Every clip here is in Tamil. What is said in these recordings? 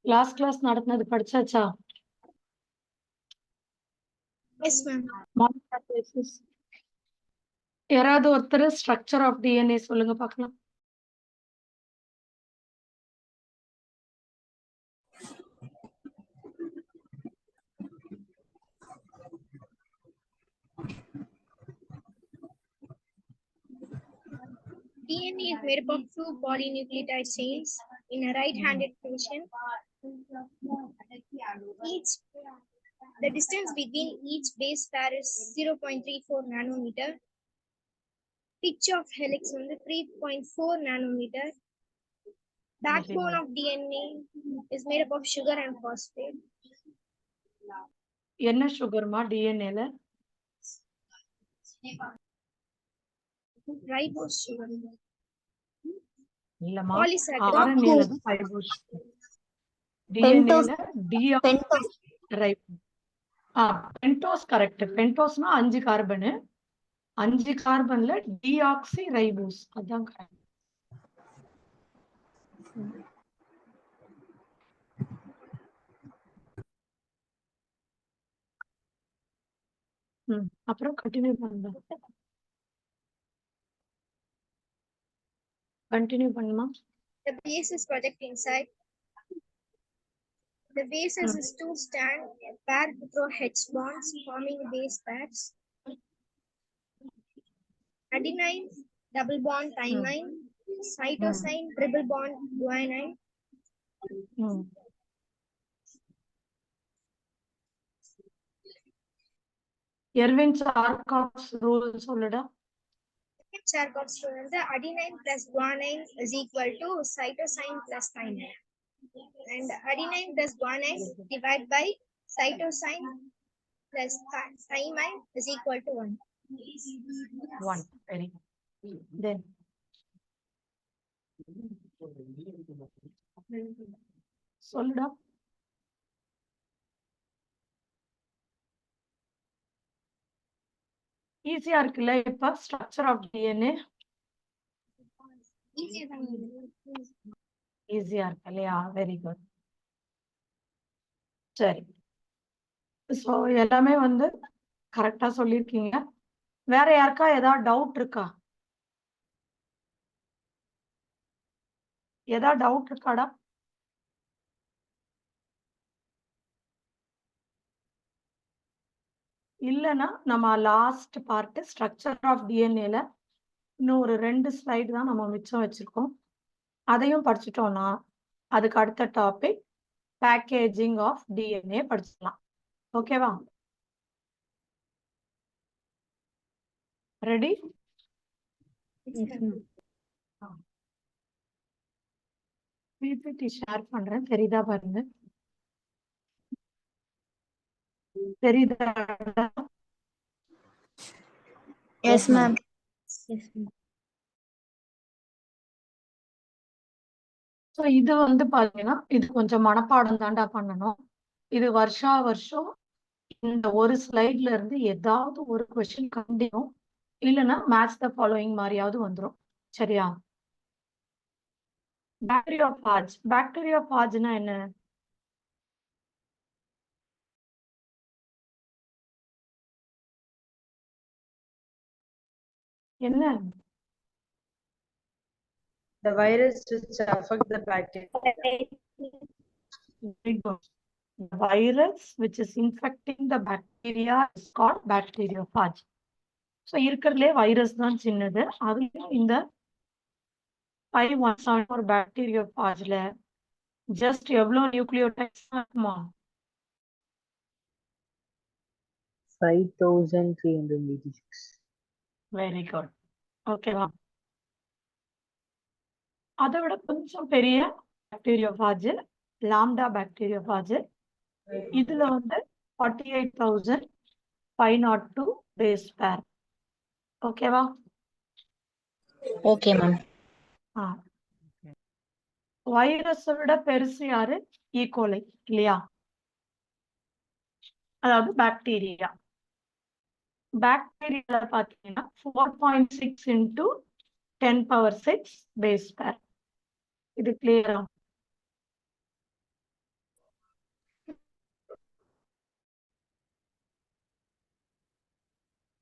கிளாஸ் நடத்தினது படிச்சாச்சா? Yes ma'am. யாராவது ஒருத்தர் ஸ்ட்ரக்சர் ஆஃப் டிஎன்ஏ சொல்லுங்க பார்க்கலாம். DNA is made up of two polynucleotide chains in a right-handed position. The distance between each base pair is 0.34 nanometer. Pitch of helix on the 3.4 nanometer. Backbone of DNA is made up of sugar and phosphate. என்ன சுகர்மா டிஎன்ஏல? Ribose sugar. இல்லமா, Polysaccharide. ஆர்என்ஏல தான் ரைபோஸ். டிஎன்ஏல டிஆக்சி ரைபோஸ். Pentose correct. பென்டோஸ்னா 5 கார்பன். 5 கார்பன்ல டிஆக்சி ரைபோஸ் அதான் கரெக்ட். அப்புறம் கண்டினியூ பண்ணுங்க. கண்டினியூ பண்ணுமா? The base is project inside. The bases is two stand paired through H bonds forming base pairs. Adenine double bond thymine, cytosine triple bond guanine. Erwin Chargaff's rule சொல்லுடா. Charcot's rule, the adenine plus guanine is equal to cytosine plus thymine, and adenine plus guanine divided by cytosine plus thymine is equal to 1. 1. Very good. Then சொல்லுடா. ஈஸியா இருக்குல்ல இப்ப ஸ்ட்ரக்சர் ஆஃப் டிஎன்ஏ? ஈஸியா இருக்கு இல்லையா? Very good. சரி, ஸோ எல்லாமே வந்து கரெக்டா சொல்லியிருக்கீங்க. வேற யாருக்கா ஏதாவது டவுட் இருக்கா? ஏதாவது டவுட் இருக்காடா? இல்லைன்னா நம்ம லாஸ்ட் பார்ட் ஸ்ட்ரக்சர் ஆஃப் டிஎன்ஏல இன்னும் ஒரு 2 ஸ்லைடு தான் நம்ம மிச்சம் வச்சிருக்கோம். அதையும் படிச்சுட்டோம்னா அதுக்கு அடுத்த டாபிக் பேக்கேஜிங் ஆஃப் டிஎன்ஏ படிச்சுக்கலாம். ஓகேவா? ரெடி? பிபிடி ஷேர் பண்றேன், தெரியுதா பாருங்க. தெரியுதா? Yes ma'am. ஸோ இது வந்து பாத்தீங்கன்னா இது கொஞ்சம் மனப்பாடம் தாண்டா பண்ணணும். இது வருஷம் இந்த ஒரு ஸ்லைட்ல இருந்து ஏதாவது ஒரு கொஸ்டின் கண்டிப்போம், இல்லைன்னா மேட்ச் த ஃபாலோயிங் மாதிரியாவது வந்துடும். சரியா? பாக்டீரியோஃபாஜ்னா என்ன? என்ன? The virus which affect the bacteria. The virus which is infecting the bacteria is called bacteriophage. So இருக்கிறதுலே வைரஸ் தான் சின்னது. அதுலயும் இந்த 5174 bacteriophage ஜஸ்ட் எவ்வளவு நியூக்ளியோடைட்ஸ் இருக்குமா? 5386. Very good. ஓகேவா? அதை விட கொஞ்சம் பெரிய பாக்டீரியோஃபாஜ் லாம்டா பாக்டீரியோஃபாஜ். இதுல வந்து 48,502 பேஸ் பேர். ஓகேவா? Okay ma'am. வைரஸை விட பெருசு யாரு? ஈகோலை இல்லையா? அதாவது பாக்டீரியா. பாக்டீரியால பாத்தீங்கன்னா 4.6 into 10⁶ பேஸ் பேர். இது கிளியரா?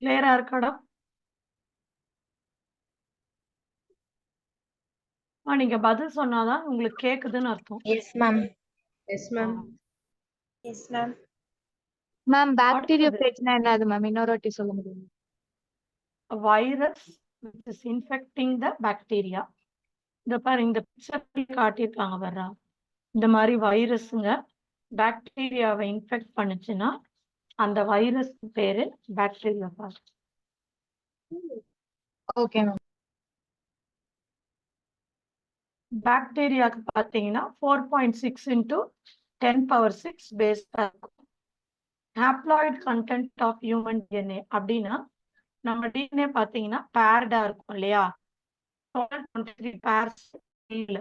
கிளியரா இருக்காடா? நீங்க பதில் சொன்னாதான் உங்களுக்கு கேக்குதுன்னு அர்த்தம். Yes, ma'am. Yes, ma'am. Yes, ma'am. Ma'am, அடுத்தது bacteriophage-னா என்னது ma'am? இன்னொரு வாட்டி சொல்ல முடியுமா? Virus which is infecting the bacteria. இந்த பாரு, இந்த பிக்சர் காட்டியிருக்காங்க வர்றா. இந்த மாதிரி வைரஸுங்க பாக்டீரியாவை இன்ஃபெக்ட் பண்ணுச்சுன்னா அந்த வைரஸ் பேரு பாக்டீரியா. Okay, ma'am. பாக்டீரியாவுக்கு பார்த்தீங்கன்னா 4.6 into 10⁶ பேஸ் இருக்கும். Haploid content of human DNA அப்படின்னா நம்ம டிஎன்ஏ பார்த்தீங்கன்னா பேர்டா இருக்கும் இல்லையா? 23 பேர்ஸ் இல்ல,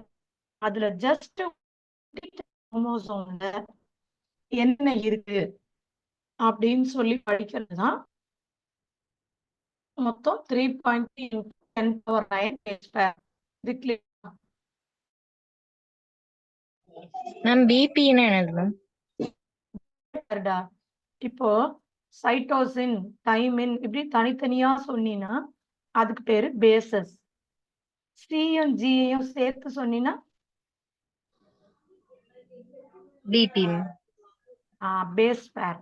அதுல ஜஸ்ட் குரோமோசோம்ல என்ன இருக்கு அப்படின்னு சொல்லி படிக்கிறது தான் மொத்தம் 3.3 into 10⁹ பேஸ் பேர். இது clear? Ma'am, BP-னா என்னது ma'am? பேர்டா. இப்போ சைட்டோசின், தைமின் இப்படி தனித்தனியா சொன்னீங்கன்னா அதுக்கு பேரு பேசஸ். சியும் ஜியையும் சேர்த்து சொன்னீங்கன்னா BP, ma'am. Base pair.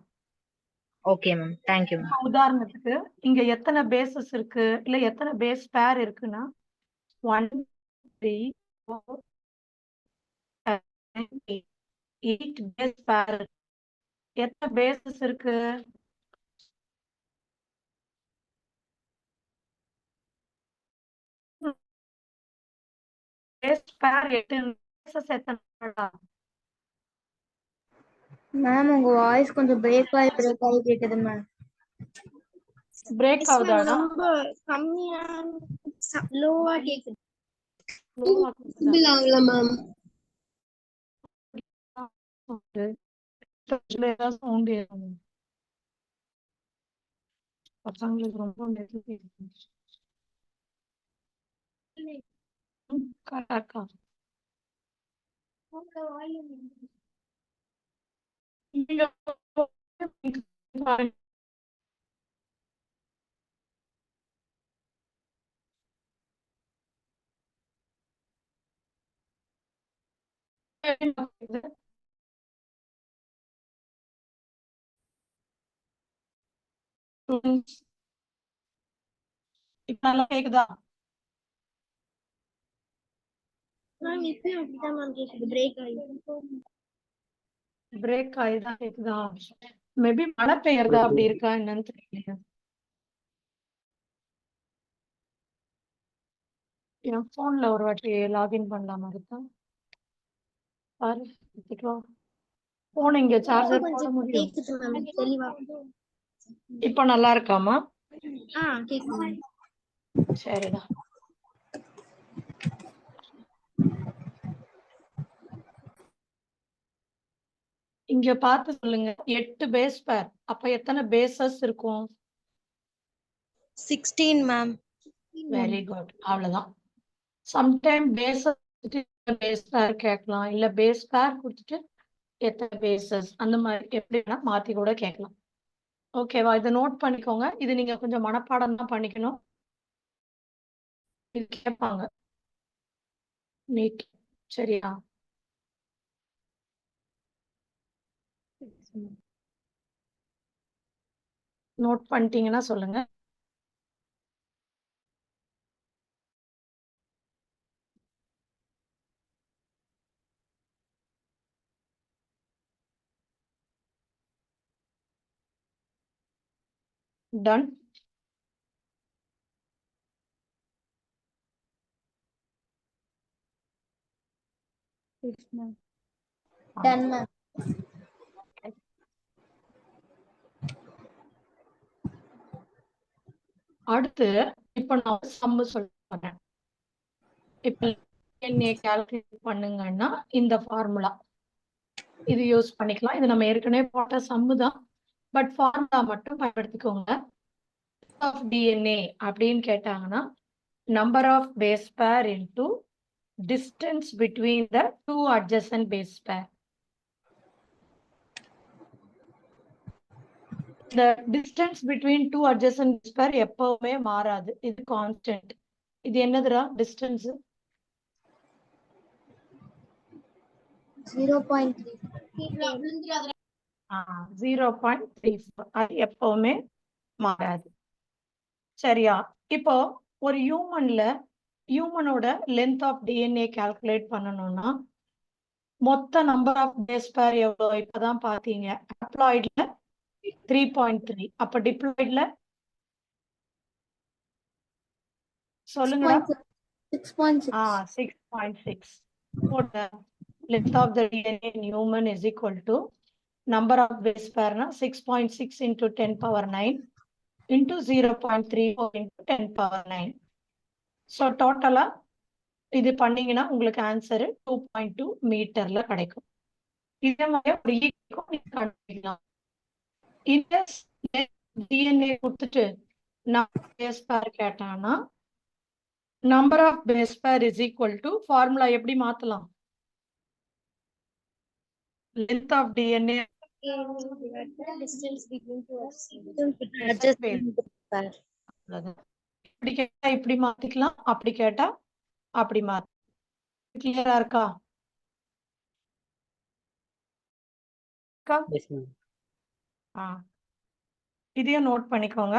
Okay, ma'am. Thank you, ma'am. உதாரணத்துக்கு இங்க எத்தனை பேசஸ் இருக்கு இல்ல எத்தனை பேஸ் பேர் இருக்குன்னா 1 3 4 8 பேஸ் பேர். எத்தனை பேசஸ் இருக்கு? பேஸ் பேர் 8. பேசஸ் எத்தனை? Ma'am, உங்க வாய்ஸ் கொஞ்சம் பிரேக் ஆகி கேக்குது மேம். Break Yes, ma'am. ஆகுதாடா? ரொம்ப கம்மியா லோவா கேக்குது. பசங்களுக்கு ரொம்ப கரெக்டா? இப்ப நல்லா கேக்குதா? மேம் இப்பயும் அப்படிதான் மேம் கேக்குது, பிரேக் ஆகி. பிரேக் ஆயிதான் கேக்குதா? மேபி மழை பெய்யறதா அப்படி இருக்கா என்னன்னு தெரியல. என் போன்ல ஒரு வாட்டி லாகின் பண்ணலாமா இருக்கா பாரு. போன் இங்க சார்ஜர் போட கொஞ்சம் முடியும். கேக்குது மேம் தெளிவா. இப்ப நல்லா இருக்காமா? கேக்குது மேம். சரிடா. இங்க பார்த்து சொல்லுங்க. 8 பேஸ் பேர். அப்ப எத்தனை பேசஸ் இருக்கும்? 16, ma'am. Very good. அவ்வளவுதான். சம்டைம் பேசஸ் பேஸ் பேர் கேட்கலாம், இல்ல பேஸ் பேர் கொடுத்துட்டு எத்தனை பேசஸ் அந்த மாதிரி எப்படி வேணா மாத்தி கூட கேட்கலாம். ஓகேவா? இதை நோட் பண்ணிக்கோங்க. இது நீங்க கொஞ்சம் மனப்பாடம் தான் பண்ணிக்கணும். இது கேட்பாங்க நீட். சரியா? நோட் பண்ணிட்டீங்கன்னா சொல்லுங்க. டன். Done, ma'am. அடுத்து இப்ப நான் சம்மு சொல்ல போறேன். இப்ப DNA கால்குலேட் பண்ணுங்கன்னா இந்த ஃபார்முலா இது யூஸ் பண்ணிக்கலாம். இது நம்ம ஏற்கனவே போட்ட சம்மு தான், பட் ஃபார்முலா மட்டும் பயன்படுத்திக்கோங்க. ஆஃப் DNA அப்படின்னு கேட்டாங்கன்னா number of base pair into distance between the 2 adjacent base pair. இந்த distance between two adjacent base pair எப்பவுமே மாறாது, இது கான்ஸ்டன்ட். இது என்னதுடா டிஸ்டன்ஸ்? 0.3. 0.34. அது எப்பவுமே மாறாது. சரியா? இப்போ ஒரு ஹியூமனோட லென்த் ஆஃப் டிஎன்ஏ கால்குலேட் பண்ணணும்னா மொத்த நம்பர் ஆஃப் பேஸ் பேர் எவ்வளோ? இப்பதான் பாத்தீங்க. அப்ளாய்ட்ல 3.3. அப்ப டிப்ளாய்ட்ல சொல்லுங்கடா. 6.6. 6.6. The length of the DNA in human is equal to number of base pair na 6.6 into 10 power 9 into 0.34 into 10 power 9. So total இது பண்ணீங்கன்னா உங்களுக்கு ஆன்சர் 2.2 மீட்டர்ல கிடைக்கும். இதே மாதிரி ஒரு ஈக்குவல் நீங்க கண்டுபிடிக்கலாம். இந்த டிஎன்ஏ கொடுத்துட்டு நான் பேஸ் பேர் கேட்டானா number of base pair is equal to formula எப்படி மாத்தலாம்? length of DNA distance between two இப்படி கேட்டா இப்படி மாத்திக்கலாம், அப்படி கேட்டா அப்படி மாத்தி. கிளியரா இருக்கா? இதையும் நோட் பண்ணிக்கோங்க.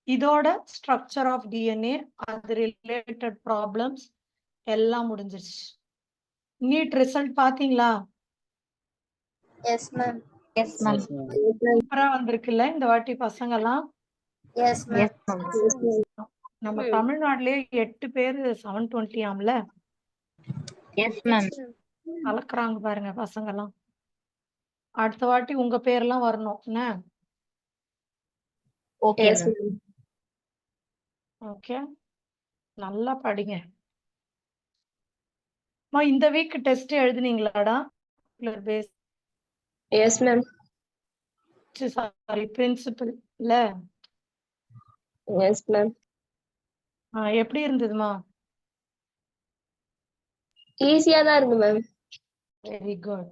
இதோட ஸ்ட்ரக்சர் ஆஃப் டிஎன்ஏ அது ரிலேட்டட் ப்ராப்ளம்ஸ் எல்லாம் முடிஞ்சிருச்சு. நீட் ரிசல்ட் பாத்தீங்களா? Yes, ma'am. சூப்பரா வந்திருக்குல்ல இந்த வாட்டி பசங்க எல்லாம். Yes, ma'am. நம்ம தமிழ்நாட்டிலே 8 பேர் 720 ஆம்ல. கலக்குறாங்க பாருங்க பசங்க எல்லாம். அடுத்த வாட்டி உங்க பேர்லாம் வரணும் என்ன? ஓகே, நல்லா படிங்க. இந்த வீக் டெஸ்ட் எழுதுனீங்களாடா? பேஸ் Yes, ma'am. சாரி பிரின்சிபல் இல்ல? Yes, ma'am. எப்படி இருந்ததுமா? ஈஸியா தான் இருக்கு மேம். Very good.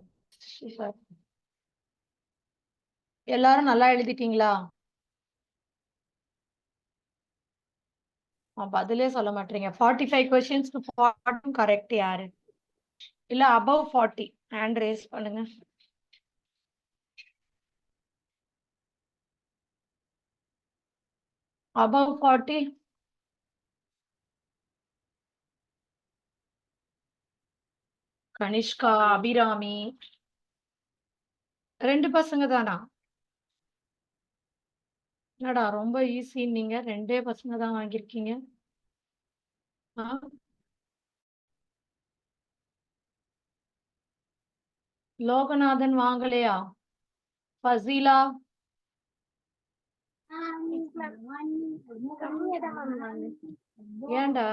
எல்லாரும் நல்லா எழுதிட்டீங்களா? பதிலே சொல்ல மாட்டீங்க. 45 கொஸ்டின்ஸ்க்கு 40 கரெக்ட் யாரு? இல்ல above 40 ஹேண்ட் ரேஸ் பண்ணுங்க. above 40 கனிஷ்கா, அபிராமி 2 பசங்க தானா? என்னடா ரொம்ப ஈஸி, நீங்க 2 பசங்க தான் வாங்கியிருக்கீங்க. லோகநாதன் வாங்கலையா? ஃபசீலா ஏன்டா?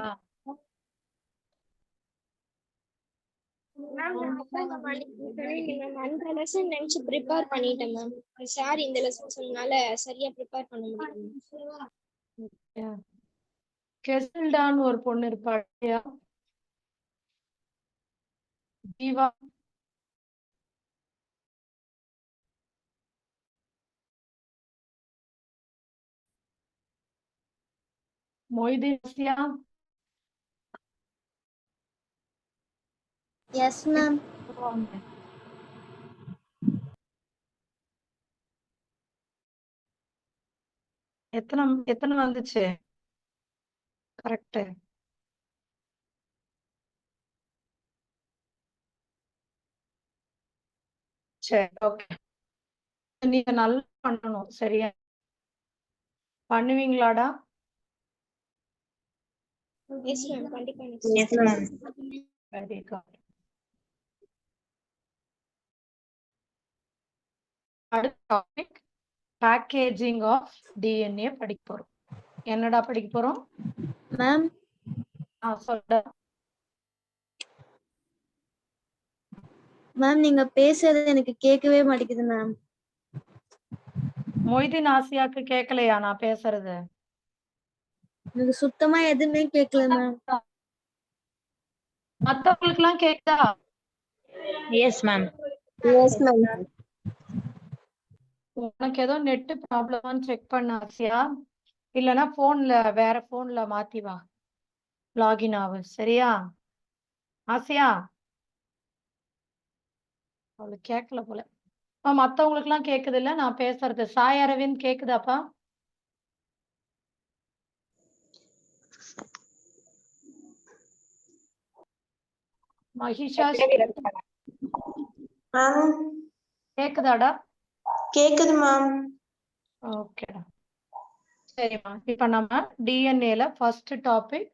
அந்த லெசன் நினைச்சு ப்ரிப்பேர் பண்ணிட்டேன் மேம். சார் இந்த லெசன் சொன்னால சரியா ப்ரிப்பேர் பண்ண முடியல. கெசில்டான்னு ஒரு பொண்ணு இருப்பாடியா? ஜீவா மொய்தீன்சியா? Yes, ma'am. எத்தனை வந்துச்சு கரெக்ட்? சரி, ஓகே. நீங்க நல்லா பண்ணணும், சரியா? பண்ணுவீங்களாடா? எஸ் மேம், கண்டிப்பா. Yes, ma'am. Very good. அடுத்த டாபிக் பேக்கேஜிங் ஆஃப் டிஎன்ஏ படிக்க போறோம். என்னடா படிக்க போறோம்? Ma'am. சொல்லுடா. மேம் நீங்க பேசுறது எனக்கு கேட்கவே மாட்டேங்குது மேம். மொய்தீன் ஆசியாக்கு கேட்கலையா நான் பேசுறது? எனக்கு சுத்தமா எதுவுமே கேட்கல மேம். மத்தவங்களுக்கு எல்லாம் கேக்குதா? Yes, ma'am. Yes, ma'am. உனக்கு ஏதோ நெட் ப்ராப்ளமான்னு செக் பண்ண ஆசையா, இல்லைன்னா போன்ல வேற போன்ல மாத்தி வா, லாகின் ஆகு. சரியா ஆசையா? அவளுக்கு கேட்கல போல. மத்தவங்களுக்கு எல்லாம் கேக்குது இல்ல நான் பேசுறது? சாய் அரவிந்த் கேக்குதாப்பா? மகிஷா மேம் கேக்குதாடா? கேக்குது மேம். ஓகேடா, சரிம்மா. இப்ப நம்ம டிஎன்ஏல first topic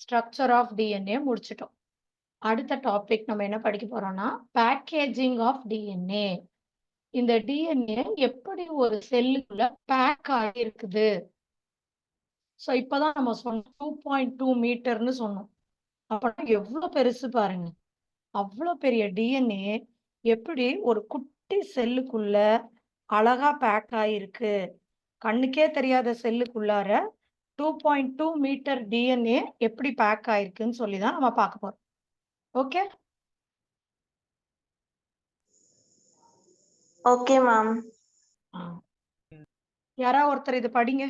structure of DNA முடிச்சிட்டோம். அடுத்த டாபிக் நம்ம என்ன படிக்க போறோம்னா பேக்கேஜிங் ஆஃப் டிஎன்ஏ. இந்த டிஎன்ஏ எப்படி ஒரு செல்லுக்குள்ள பேக் ஆகி இருக்குது. ஸோ இப்பதான் நம்ம சொன்னோம் 2.2 மீட்டர்னு சொன்னோம். அப்படின்னா எவ்வளவு பெருசு பாருங்க. அவ்வளவு பெரிய டிஎன்ஏ எப்படி ஒரு குட்டி செல்லுக்குள்ள அழகா பேக் ஆயிருக்கு. கண்ணுக்கே தெரியாத செல்லுக்குள்ளார 2.2 மீட்டர் டிஎன்ஏ எப்படி பேக் ஆயிருக்குன்னு சொல்லிதான் நம்ம பார்க்க போறோம். Okay okay ma'am. யாராவது ஒருத்தர் இது படிங்க.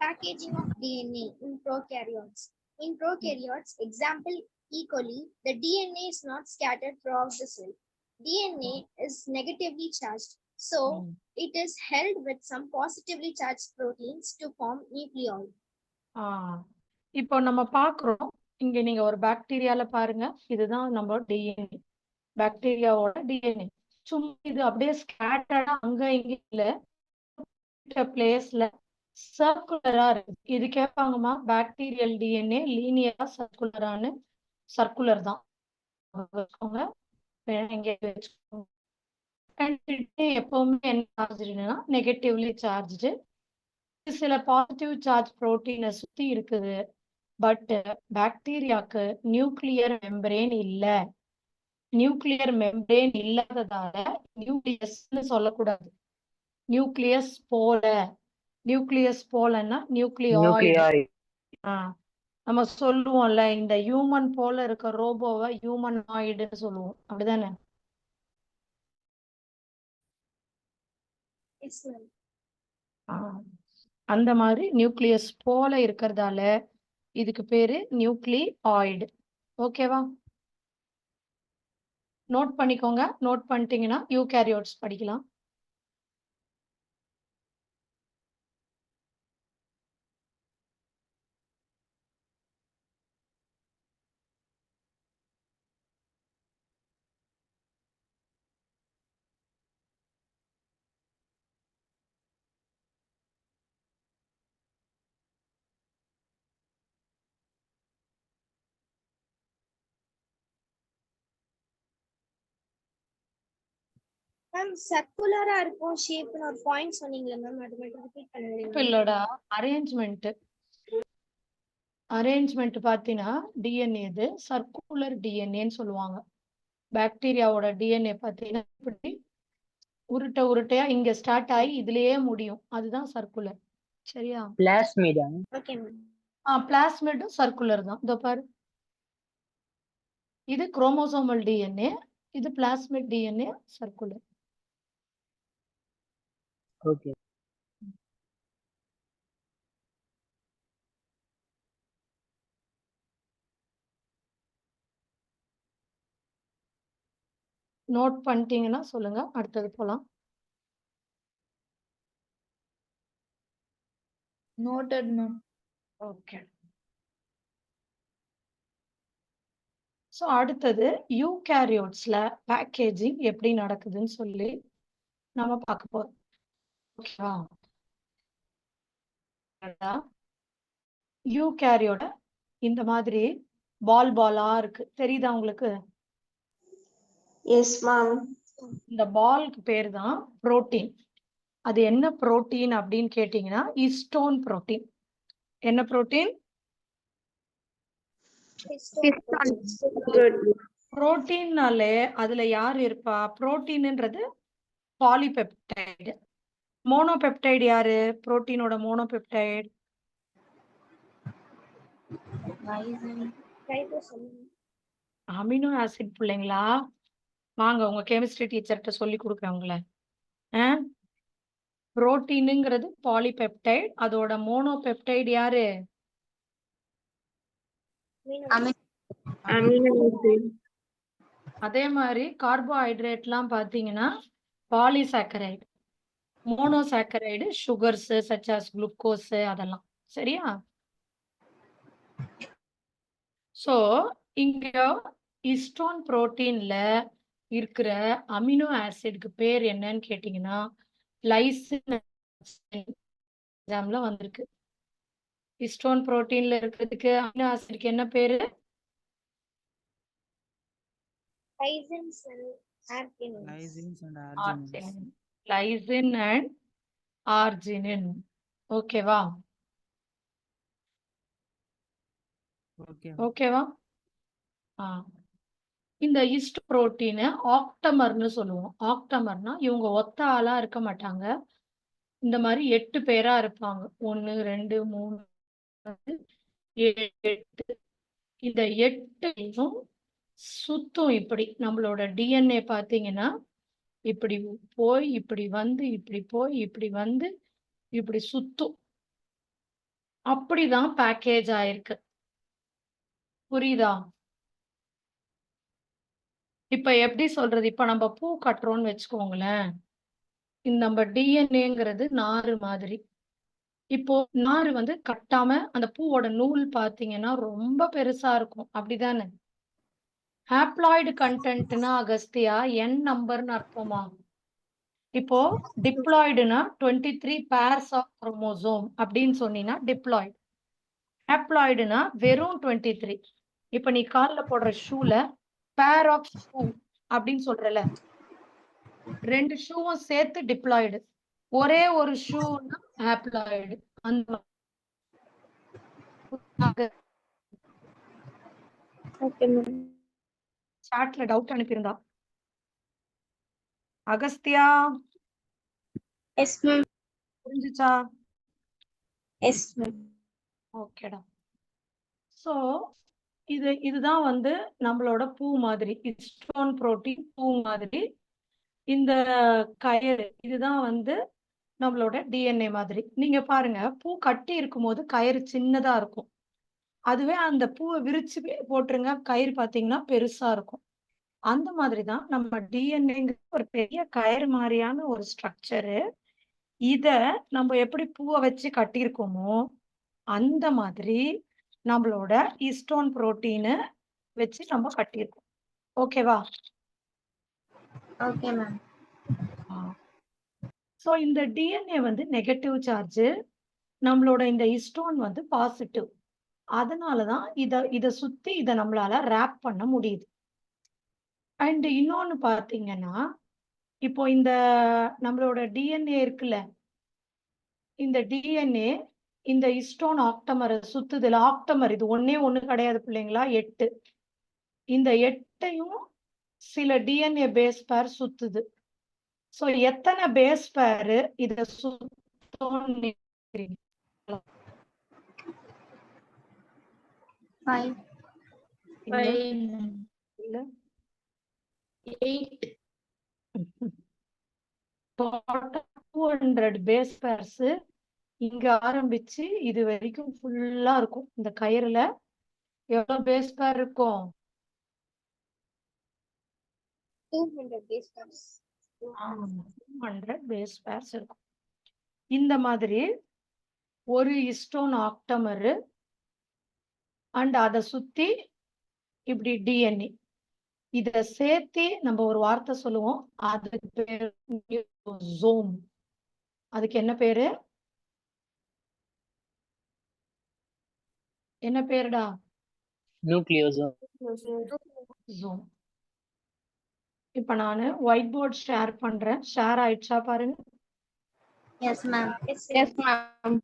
Packaging of DNA in prokaryotes. In prokaryotes, example E. coli, the DNA is not scattered throughout the cell. DNA is negatively charged, so it is held with some positively charged proteins to form nuclei. இப்போ நம்ம பார்க்குறோம். இங்க நீங்க ஒரு பாக்டீரியால பாருங்க, இதுதான் நம்ம டிஎன்ஏ, பாக்டீரியாவோட டிஎன்ஏ. சும்மா இது அப்படியே ஸ்கேட்டர்டா அங்க இங்க இல்ல, பிளேஸ்ல சர்க்குலரா இருக்கு. இது கேட்பாங்கம்மா, பாக்டீரியல் டிஎன்ஏ லீனியரா சர்க்குலரானு? சர்க்குலர் தான். எப்பவுமே என்ன சார்ஜ்னா நெகட்டிவ்லி சார்ஜ்டு. சில பாசிட்டிவ் சார்ஜ் புரோட்டீனை சுத்தி இருக்குது. பட் பாக்டீரியாக்கு நியூக்ளியர் மெம்பரேன் இல்ல. நியூக்ளியர் மெம்பரேன் இல்லாததால நியூக்ளியஸ்னு சொல்லக்கூடாது. நியூக்ளியஸ் போல. நியூக்ளியஸ் போலன்னா நியூக்ளியாய்டு. நம்ம சொல்லுவோம்ல, இந்த ஹியூமன் போல இருக்க ரோபோவை ஹியூமனாய்டுன்னு சொல்லுவோம். அப்படிதானே? Yes, ma'am. அந்த மாதிரி நியூக்ளியஸ் போல இருக்கிறதால இதுக்கு பேரு நியூக்ளியாய்டு. ஓகேவா? நோட் பண்ணிக்கோங்க. நோட் பண்ணிட்டீங்கன்னா யூகேரியோட்ஸ் படிக்கலாம். Ma'am, circular இருக்கும் ஷேப்னு ஒரு பாயிண்ட் சொன்னீங்களா மேம், அது மட்டும் ரிப்பீட் பண்ணுவீங்களா? இல்லடா, அரேஞ்ச்மெண்ட் பார்த்தீங்கன்னா டிஎன்ஏ இது சர்க்குலர் டிஎன்ஏன்னு சொல்லுவாங்க. பாக்டீரியாவோட டிஎன்ஏ பார்த்தீங்கன்னா இப்படி உருட்டையா இங்க ஸ்டார்ட் ஆகி இதுலயே முடியும். அதுதான் சர்க்குலர். சரியா? பிளாஸ்மிட். Okay ma'am. பிளாஸ்மிடும் சர்க்குலர் தான். இதோ பாரு, இது குரோமோசோமல் டிஎன்ஏ, இது plasmid DNA, circular. Okay. Note பண்ணிட்டீங்கன்னா சொல்லுங்க, அடுத்தது போலாம். Noted ma'am. ஓகே. ஸோ அடுத்தது யூகேரியோட்ஸ்ல பேக்கேஜிங் எப்படி நடக்குதுன்னு சொல்லி நம்ம பார்க்க போறோம். ஓகேவா? யூகேரியோட இந்த மாதிரி பாலா இருக்கு, தெரியுதா உங்களுக்கு? Yes ma'am. இந்த பாலுக்கு பேர் தான் புரோட்டீன். அது என்ன புரோட்டீன் அப்படின்னு கேட்டீங்கன்னா ஹிஸ்டோன் புரோட்டீன். என்ன புரோட்டீன்? புரோட்டீன்னாலே அதுல யார் இருப்பா? புரோட்டீன்ன்றது பாலிபெப்டைடு. மோனோபெப்டைடு யாரு? புரோட்டீனோட மோனோபெப்டைடு அமினோ ஆசிட் பிள்ளைங்களா, வாங்க உங்க கெமிஸ்ட்ரி டீச்சர்கிட்ட சொல்லி கொடுக்குறேன் உங்களை. புரோட்டீனுங்கிறது பாலிபெப்டைட், அதோட மோனோபெப்டைட் யாரு? அதே மாதிரி கார்போஹைட்ரேட்லாம் பார்த்தீங்கன்னா polysaccharide, monosaccharide sugars such as glucose அதெல்லாம். சரியா? ஸோ இங்க ஹிஸ்டோன் புரோட்டீன்ல இருக்கிற அமினோ ஆசிட்க்கு பேர் என்னன்னு கேட்டீங்கன்னா லைசின். எக்ஸாம்ல வந்திருக்கு. ஹிஸ்டோன் புரோட்டீன்ல இருக்கிறதுக்கு அமினோ ஆசிட்க்கு என்ன பேரு? Lysins and arginine. Lysine and arginine. ஓகேவா? ஓகேவா? இந்த ஹிஸ்ட் புரோட்டீனை ஆக்டமர்னு சொல்லுவோம். ஆக்டமர்னா இவங்க ஒத்த ஆளா இருக்க மாட்டாங்க, இந்த மாதிரி 8 பேரா இருப்பாங்க. 1 2 3 8. இந்த 8யும் சுத்தும். இப்படி நம்மளோட டிஎன்ஏ பார்த்தீங்கன்னா இப்படி போய் இப்படி வந்து இப்படி போய் இப்படி வந்து இப்படி சுத்தும். அப்படிதான் பேக்கேஜ் ஆயிருக்கு. புரியுதா? இப்ப எப்படி சொல்றது? இப்ப நம்ம பூ கட்டுறோம்னு வச்சுக்கோங்களேன். இந்த நம்ம டிஎன்ஏங்கிறது நாறு மாதிரி. இப்போ நாறு வந்து கட்டாம அந்த பூவோட நூல் பாத்தீங்கன்னா ரொம்ப பெருசா இருக்கும். அப்படிதானே? ஹாப்ளாய்டு கண்டென்ட்னா அகஸ்தியா n நம்பர்னு அர்த்தமா? இப்போ டிப்ளாய்டுனா 23 பேர்ஸ் ஆஃப் குரோமோசோம் அப்படின்னு சொன்னீங்கன்னா டிப்ளாய்டு. ஹாப்ளாய்டுனா வெறும் 23. இப்ப நீ கால்ல போடுற ஷூல பேர் ஆஃப் ஷூ அப்படின்னு சொல்றல, 2 ஷூவும் சேர்த்து டிப்ளாய்டு. ஒரே ஒரு ஷூனா ஹாப்ளாய்டு. அந்த சாட்ல டவுட் அனுப்பியிருந்தா. Agastya Yes, ma'am. புரிஞ்சுச்சா? Yes, ma'am. ஓகேடா. சோ இதுதான் வந்து நம்மளோட பூ மாதிரி, ஹிஸ்டோன் புரோட்டீன் பூ மாதிரி. இந்த கயிறு இதுதான் வந்து நம்மளோட டிஎன்ஏ மாதிரி. நீங்க பாருங்க, பூ கட்டி இருக்கும் போது கயிறு சின்னதா இருக்கும். அதுவே அந்த பூவை விரிச்சு போட்டுருங்க, கயிறு பார்த்தீங்கன்னா பெருசா இருக்கும். அந்த மாதிரி தான் நம்ம டிஎன்ஏங்கிற ஒரு பெரிய கயிறு மாதிரியான ஒரு ஸ்ட்ரக்சரு. இத நம்ம எப்படி பூவை வச்சு கட்டியிருக்கோமோ அந்த மாதிரி நம்மளோட ஹிஸ்டோன் புரோட்டீனை வச்சு நம்ம கட்டியிருக்கோம். ஓகேவா? Okay ma'am. ஸோ இந்த டிஎன்ஏ வந்து நெகட்டிவ் சார்ஜ், நம்மளோட இந்த ஹிஸ்டோன் வந்து பாசிட்டிவ். அதனாலதான் இதை சுத்தி இதை நம்மளால ரேப் பண்ண முடியுது. அண்ட் இன்னொன்னு பார்த்தீங்கன்னா, இப்போ இந்த நம்மளோட டிஎன்ஏ இருக்குல்ல, இந்த டிஎன்ஏ இந்த ஹிஸ்டோன் ஆக்டமரை சுத்துதுல. ஆக்டமர் இது ஒண்ணே ஒண்ணு கிடையாது பிள்ளைங்களா, 8. இந்த 8ஐயும் சில டிஎன்ஏ பேஸ் பேர் சுத்துது. சோ எத்தனை பேஸ் பேர் இத சுத்தம்? 5 இல்ல 8. 200 பேஸ் பேர்ஸ் இங்க ஆரம்பிச்சு இது வரைக்கும் ஃபுல்லா இருக்கும். இந்த கயிறுல எவ்வளவு பேஸ் பேர் இருக்கும்? 200 base pairs. 200 பேஸ் பேர்ஸ் இருக்கும். இந்த மாதிரி ஒரு ஹிஸ்டோன் ஆக்டமர் அண்ட் அதை சுத்தி இப்படி டிஎன்ஏ. இத சேர்த்து நம்ம ஒரு வார்த்தை சொல்லுவோம், அதுக்கு பேரு நியூக்ளியோசோம். அதுக்கு என்ன பேரு? என்ன பேருடா? Nucleosome. ஜோம். இப்ப நானு ஒயிட் போர்ட் ஷேர் பண்றேன். ஷேர் ஆயிடுச்சா பாருங்க. Yes ma'am. Yes, ma'am.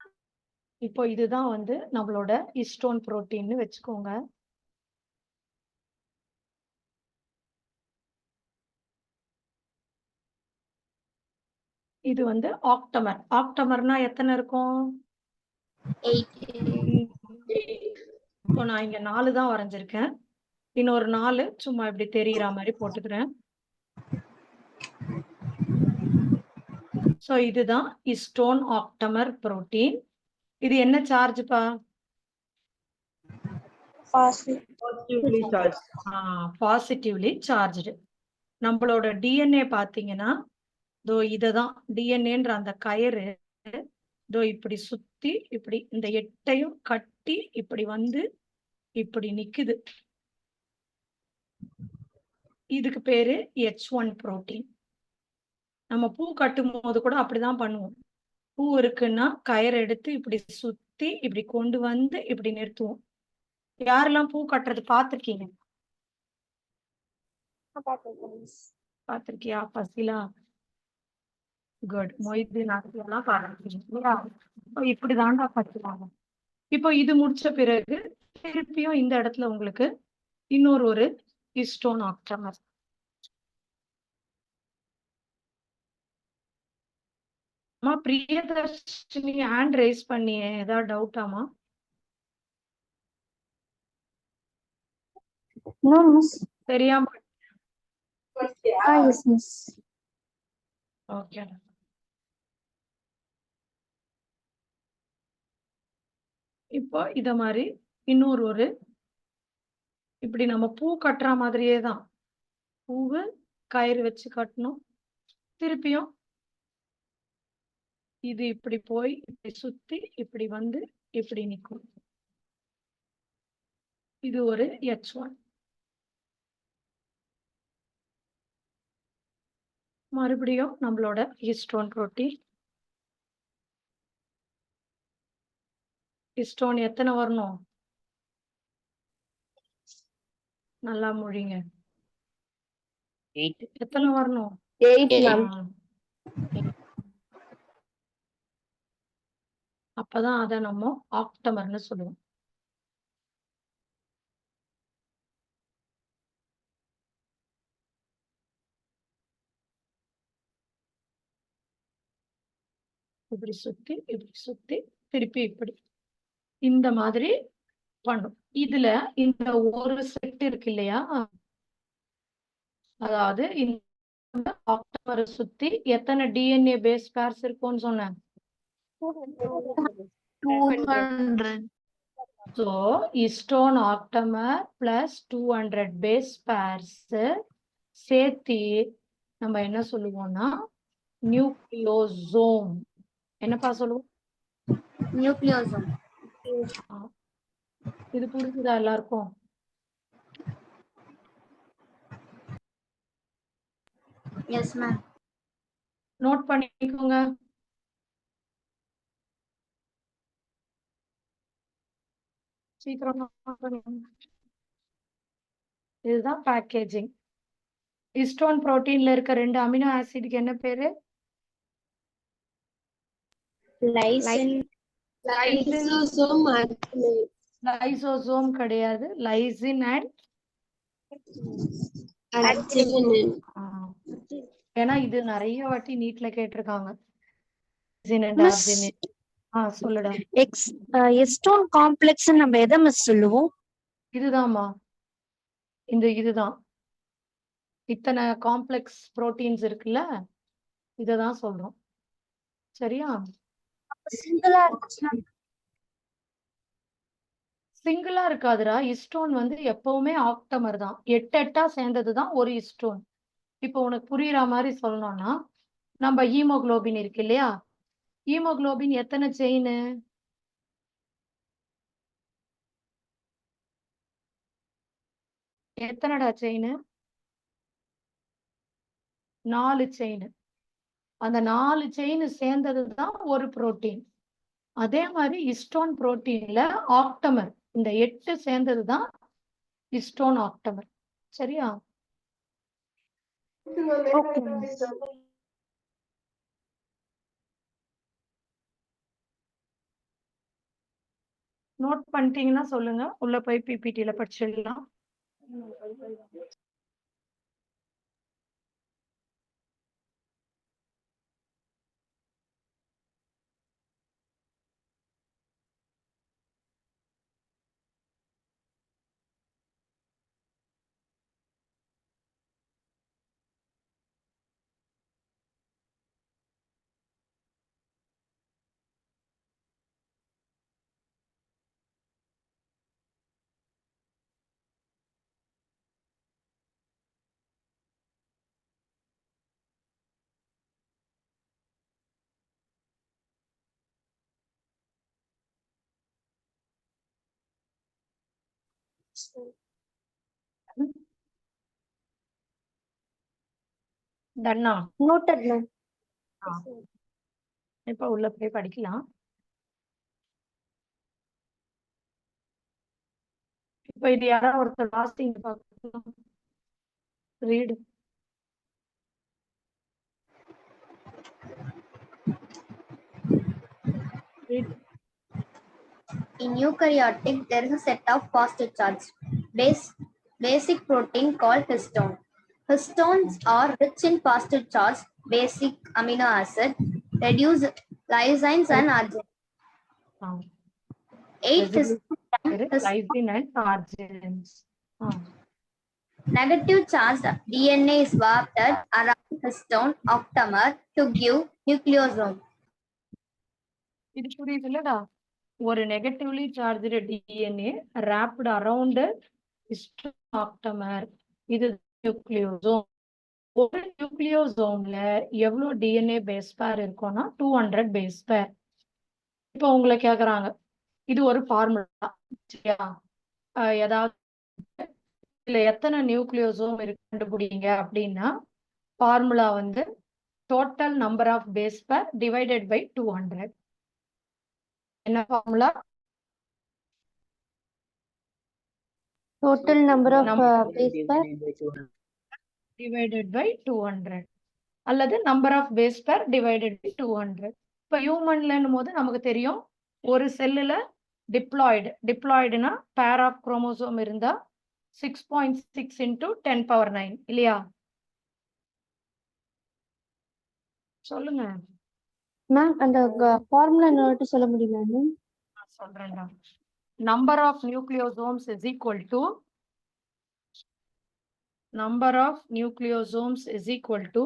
இப்போ இதுதான் வந்து நம்மளோட ஹிஸ்டோன் புரோட்டீன்னு வச்சுக்கோங்க. இது வந்து ஆக்டமர். ஆக்டமர்னா எத்தனை இருக்கும்? 8. இப்போ நான் இங்க 4 தான் வரைஞ்சிருக்கேன். இன்னொரு 4 சும்மா இப்படி தெரியுற மாதிரி போட்டுக்கிறேன். ஸோ இதுதான் ஹிஸ்டோன் ஆக்டமர் புரோட்டீன். இது என்ன சார்ஜ்ப்பா? Positively charged. Positively charged. நம்மளோட டிஎன்ஏ பார்த்தீங்கன்னா இதோ இததான் டிஎன்ஏன்ற அந்த கயிறு இதோ இப்படி சுத்தி இப்படி இந்த 8ஐயும் கட்டி இப்படி வந்து இப்படி நிக்குது. இதுக்கு பேரு H1 புரோட்டீன். நம்ம பூ கட்டும் போது கூட அப்படிதான் பண்ணுவோம். பூ இருக்குன்னா கயிறு எடுத்து இப்படி சுத்தி இப்படி கொண்டு வந்து இப்படி நிறுத்துவோம். யாரெல்லாம் பூ கட்டுறது பார்த்திருக்கீங்க? பார்த்திருக்கியா பசிலா? குட். மொய்தீன் எல்லாம் பார்த்திருக்கீங்க. இப்படிதான்டா கட்டுவாங்க. இப்போ இது முடிச்ச பிறகு திருப்பியும் இந்த இடத்துல உங்களுக்கு இன்னொரு ஹிஸ்டோன் ஆக்டமர். பிரியதர்ஷினி ஹேண்ட் ரைஸ் பண்ணி ஏதாவது டவுட்டாமா? No, miss. தெரியாம? Yes, miss. ஓகே. இப்போ இத மாதிரி இன்னொரு இப்படி நம்ம பூ கட்டுற மாதிரியே தான் பூவு கயிறு வச்சு கட்டணும். திருப்பியும் இது இப்படி போய் இப்படி சுத்தி இப்படி வந்து இப்படி நிற்கும். இது ஒரு H1. மறுபடியும் நம்மளோட ஹிஸ்டோன் புரோட்டீன். ஹிஸ்டோன் எத்தனை வரணும்? நல்லா மொழிங்க. 8. எத்தனை வரணும்? 8 மேம். அப்பதான் அதை நம்ம ஆக்டமர்னு சொல்லுவோம். இப்படி சுத்தி திருப்பி இப்படி இந்த மாதிரி பண்ணும். இதுல இந்த ஒரு செட் இருக்கு இல்லையா, அதாவது இந்த ஆக்டமரை சுத்தி எத்தனை டிஎன்ஏ பேஸ் பேர்ஸ் இருக்கும்னு சொன்னேன்? 200. So histone octamer plus 200 base pairs சேர்த்து நம்ம என்ன சொல்லுவோம்னா நியூக்ளியோசோம். என்னப்பா சொல்லுவோம்? Nucleosome. இது புரிஞ்சுதா எல்லாருக்கும்? Yes, ma'am. நோட் பண்ணிக்கோங்க. சீக்கிரம் note பண்ணிக்கோங்க. இதுதான் பேக்கேஜிங். ஹிஸ்டோன் புரோட்டீன்ல இருக்க 2 அமினோ ஆசிட்க்கு என்ன பேரு? லைசோசோம் கிடையாது, லைசின் அண்ட் ஏன்னா இது நிறைய வாட்டி நீட்ல கேட்டிருக்காங்க. சொல்லுடா. ஹிஸ்டோன் காம்ப்ளெக்ஸ் நம்ம எதை மிஸ் சொல்லுவோம்? இதுதான்மா, இதுதான் இத்தனை காம்ப்ளெக்ஸ் புரோட்டீன்ஸ் இருக்குல்ல, இததான் சொல்றோம். சரியா? சிங்கிளா இருக்காதுடா. ஹிஸ்டோன் வந்து எப்பவுமே ஆக்டமர் தான். 8 சேர்ந்ததுதான் ஒரு ஹிஸ்டோன். இப்போ உனக்கு புரியுற மாதிரி சொல்லணும்னா, நம்ம ஹீமோகுளோபின் இருக்கு இல்லையா, ஹீமோகுளோபின் எத்தனை செயின்? எத்தனைடா செயின்? 4 செயின். அந்த 4 செயின் சேர்ந்ததுதான் ஒரு புரோட்டீன். அதே மாதிரி ஹிஸ்டோன் புரோட்டீன்ல ஆக்டமர் இந்த 8 சேர்ந்ததுதான் ஹிஸ்டோன் ஆக்டமர். சரியா? நோட் பண்ணிட்டீங்கன்னா சொல்லுங்க, உள்ள போய் பிபிடில படிச்சிடலாம். டன்னா? Noted, ma'am. இப்ப உள்ள போய் படிக்கலாம். இப்ப இது யாராவது ஒருத்தர் வாசிங்க பார்க்கலாம். Read. Read. In eukaryotic, there is a set of positive charge basic protein called histone. Histones are rich in positive charge basic amino acid, reduce lysines and arginine. 8 Lysine and arginines. negative charged DNA is warped around histone octamer to give nucleosome. இது புரியுது இல்லடா? ஒரு negatively charged DNA wrapped around histone octamer. இது நியூக்ளியோசோம். ஒரு நியூக்ளியோசோம்ல எவ்வளவு டிஎன்ஏ பேஸ் பேர் இருக்கும்னா 200 பேஸ் பேர். இப்போ உங்களை கேக்குறாங்க, இது ஒரு ஃபார்முலா சரியா? ஏதாவது இதுல எத்தனை நியூக்ளியோசோம் இருக்கு கண்டுபிடிங்க அப்படின்னா ஃபார்முலா வந்து total number of base pair divided by 200. என்ன formula? Total number of base pair divided by 200 அல்லது number of base pair divided by 200. இப்போ ஹியூமன்லன்னும் போது நமக்கு தெரியும் ஒரு செல்லுல டிப்ளாய்டுனா பேர் ஆஃப் குரோமோசோம் இருந்தா 6.6 into 10⁹ இல்லையா? சொல்லுங்க. மேம் அந்த ஃபார்முலா என்னன்னு சொல்ல முடியுமா மேம்? நான் சொல்றேன்டா. Number of nucleosomes is equal to number of nucleosomes is equal to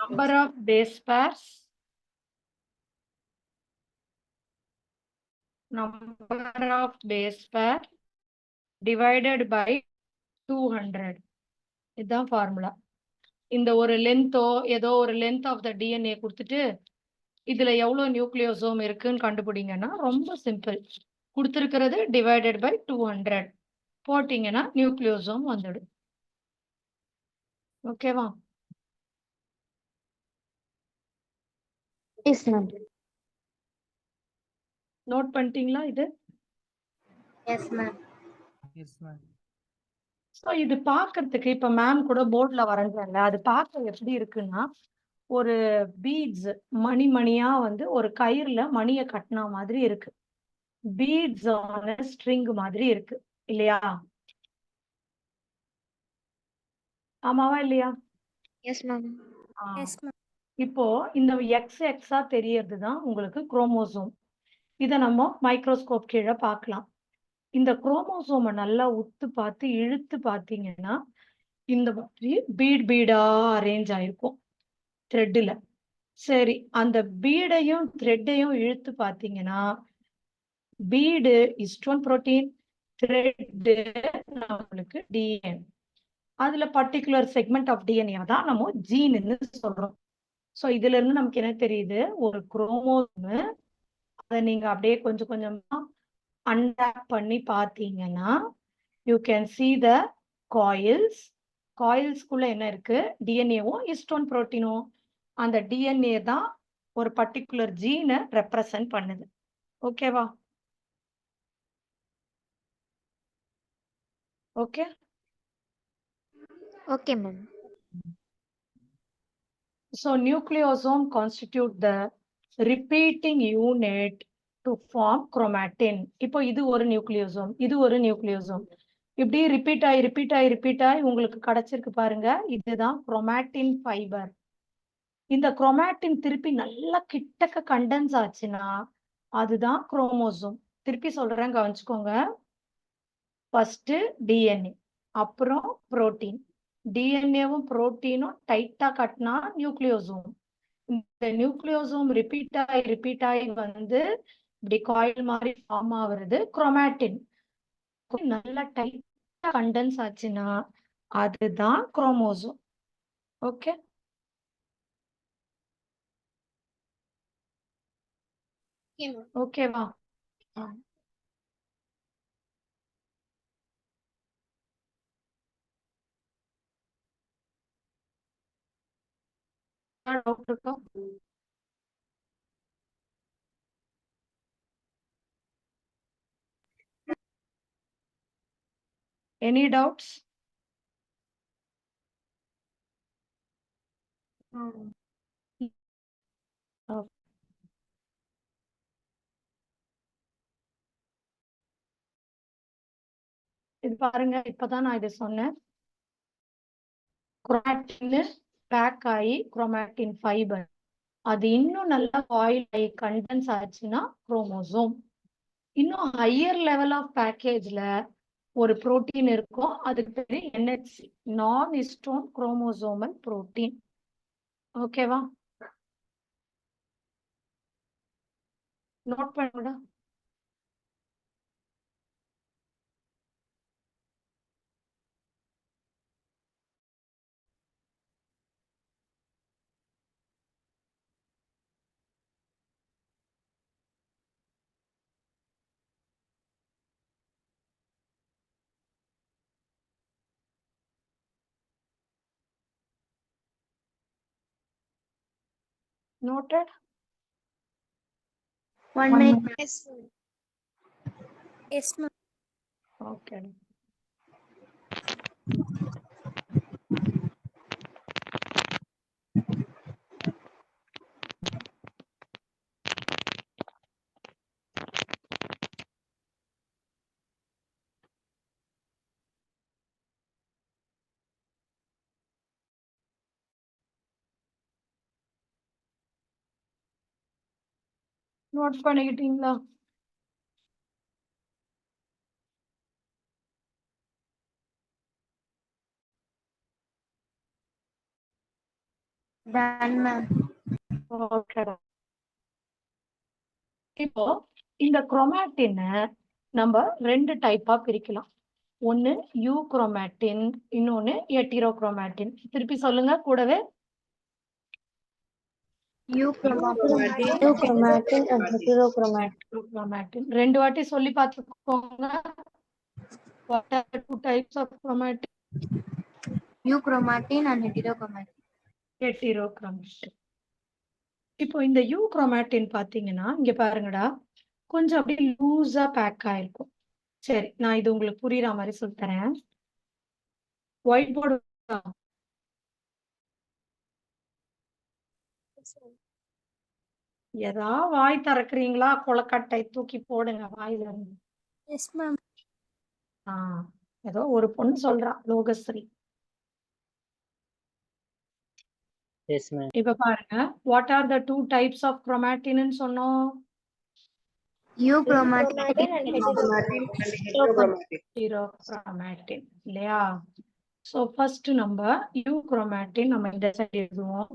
number of base pairs divided by 200. இதுதான் ஃபார்முலா. இந்த ஒரு லென்த்தோ ஏதோ ஒரு லென்த் ஆஃப் த டிஎன்ஏ கொடுத்துட்டு இதுல எவ்வளவு நியூக்ளியோசோம் இருக்குன்னு கண்டுபிடிங்கன்னா ரொம்ப சிம்பிள். கொடுத்துருக்கிறது டிவைடட் பை 200 போட்டீங்கன்னா நியூக்ளியோசோம் வந்துடும். ஓகேவா? Yes ma'am. நோட் பண்ணிட்டீங்களா இது? Yes ma'am. ஸோ இது பார்க்கறதுக்கு இப்ப மேம் கூட போர்ட்ல வரைஞ்சாங்க, அது பார்க்க எப்படி இருக்குன்னா ஒரு பீட்ஸ் மணியா வந்து ஒரு கயிறுல மணியை கட்டின மாதிரி இருக்கு. பீட்ஸ் ஆன ஸ்ட்ரிங் மாதிரி இருக்கு இல்லையா? ஆமாவா இல்லையா? S ma'am. இப்போ இந்த எக்ஸா தெரியறது தான் உங்களுக்கு குரோமோசோம். இதை நம்ம மைக்ரோஸ்கோப் கீழே பார்க்கலாம். இந்த குரோமோசோமை நல்லா உத்து பார்த்து இழுத்து பார்த்தீங்கன்னா இந்த மாதிரி பீடா அரேஞ்ச் ஆயிருக்கும் த்ரெட்ல. சரி, அந்த பீடையும் த்ரெட்டையும் இழுத்து பார்த்தீங்கன்னா பீடு ஹிஸ்டோன் புரோட்டீன், த்ரெட் நம்மளுக்கு டிஎன்ஏ. அதுல பர்டிகுலர் செக்மெண்ட் ஆஃப் டிஎன்ஏ தான் நம்ம ஜீன்னு சொல்றோம். ஸோ இதுல இருந்து நமக்கு என்ன தெரியுது? ஒரு குரோமோசோம் அதை நீங்க அப்படியே கொஞ்சம் கொஞ்சமா அன்ராப் பண்ணி பார்த்தீங்கன்னா you can see the coils. காயில்ஸ்குள்ள என்ன இருக்கு? டிஎன்ஏவும் ஹிஸ்டோன் புரோட்டீனும். அந்த டிஎன்ஏ தான் ஒரு பர்டிகுலர் ஜீனை ரெப்ரசன்ட் பண்ணுது. ஓகேவா? Okay okay ma'am. So nucleosome constitute the repeating unit to form chromatin. இப்போ இது ஒரு நியூக்ளியோசோம், இது ஒரு நியூக்ளியோசோம். இப்படி ரிப்பீட் ஆகி உங்களுக்கு கிடைச்சிருக்கு பாருங்க. இதுதான் குரோமாட்டின் ஃபைபர். இந்த குரோமாட்டின் திருப்பி நல்லா கிட்டக்க கண்டென்ஸ் ஆச்சுன்னா அதுதான் குரோமோசோம். திருப்பி சொல்றேன், கவனிச்சுக்கோங்க. ஃபர்ஸ்ட் டிஎன்ஏ, அப்புறம் புரோட்டீன். டிஎன்ஏவும் புரோட்டீனும் டைட்டா கட்டினா நியூக்ளியோசோம். இந்த நியூக்ளியோசோம் ரிப்பீட் ஆகி வந்து இப்படி காயில் மாதிரி ஃபார்ம் ஆகுறது குரோமாட்டின். நல்லா டைட்டா கண்டென்ஸ் ஆச்சுன்னா அதுதான் குரோமோசோம். ஓகே, ஓகேவா? டவுட் இருக்கா? Any doubts? இது பாருங்க, இப்பதான் நான் இதை சொன்னேன். குரோமாட்டின் பேக் ஆகி குரோமாட்டின் ஃபைபர் அது இன்னும் நல்லா ஆயில் ஆகி கண்டென்ஸ் ஆச்சுன்னா குரோமோசோம். இன்னும் ஹையர் லெவல் ஆஃப் பேக்கேஜ்ல ஒரு புரோட்டீன் இருக்கும், அதுக்கு பேரு NHC, non histone chromosomal protein. ஓகேவா? நோட் பண்ணுடா. Noted? 1 minute. Yes, sir. Yes, ma'am. Okay. Note பண்ணிக்கிட்டீங்களா? Done, ma'am. ஓகேடா. இப்போ இந்த குரோமாட்டினை நம்ம 2 டைப்பா பிரிக்கலாம். ஒன்னு யூ குரோமாட்டின், இன்னொன்னு ஹெட்டிரோ குரோமாட்டின். திருப்பி சொல்லுங்க கூடவே. Euchromatin and heterochromatin. Chromatin. 2 வாட்டி சொல்லி பார்த்துக்கோங்க. What are the 2 types of chromatin? Euchromatin and heterochromatin. ஹெட்டிரோக்ரோமாட்டின். இப்போ இந்த யூ குரோமாட்டின் பாத்தீங்கன்னா இங்க பாருங்கடா, கொஞ்சம் அப்படியே லூஸா பேக் ஆயிருக்கும். சரி, நான் இது உங்களுக்கு புரியுற மாதிரி சொல்லித்தரேன். ஒயிட் போர்டு ஏதா வாய் திறக்கிறீங்களா? கொலக்கட்டை தூக்கி போடுங்க வாயில இருந்து. Yes, ma'am. ஏதோ ஒரு பொண்ணு சொல்றா, லோகஸ்ரீ. Yes, ma'am. இப்ப பாருங்க, what are the 2 types of chromatin சொன்னோம்? Euchromatin and ஹெட்டிரோக்ரோமாட்டின் இல்லையா? சோ ஃபர்ஸ்ட் நம்ம யூ குரோமாட்டின் நம்ம இந்த சைடு எழுதுவோம்.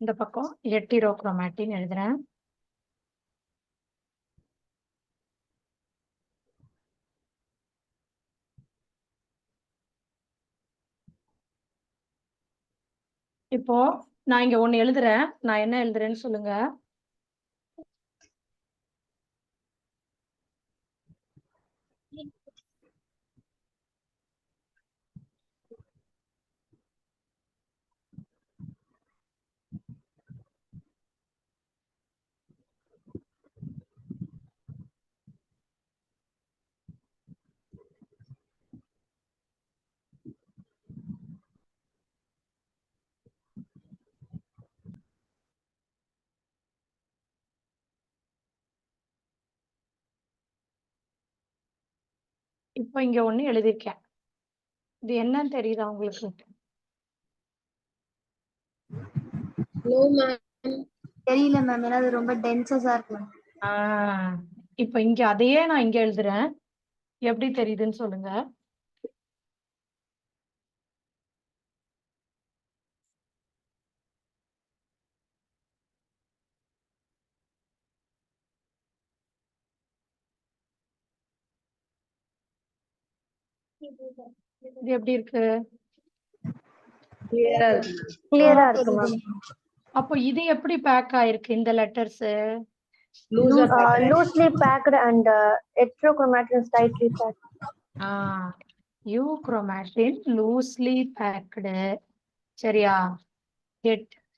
இந்த பக்கம் ஹெட்டிரோக்ரோமாட்டின் எழுதுறேன். இப்போ நான் இங்க ஒண்ணு எழுதுறேன். நான் என்ன எழுதுறேன்னு சொல்லுங்க. இப்போ இங்க ஒண்ணு எழுதிருக்கேன். இது என்னன்னு தெரியுதா உங்களுக்கு? தெரியல மேம், ஏன்னா அது ரொம்ப டென்சஸா இருக்கு. இப்போ இங்க அதையே நான் இங்க எழுதுறேன். எப்படி தெரியுதுன்னு சொல்லுங்க. இது எப்படி இருக்கு? Clear ஆ இருக்கு. Clear ஆ இருக்கு மேம். அப்போ இது எப்படி பேக் ஆயிருக்கு இந்த letters? Loose or packed. Loosely packed and heterochromatin slightly packed. Euchromatin loosely packed. சரியா?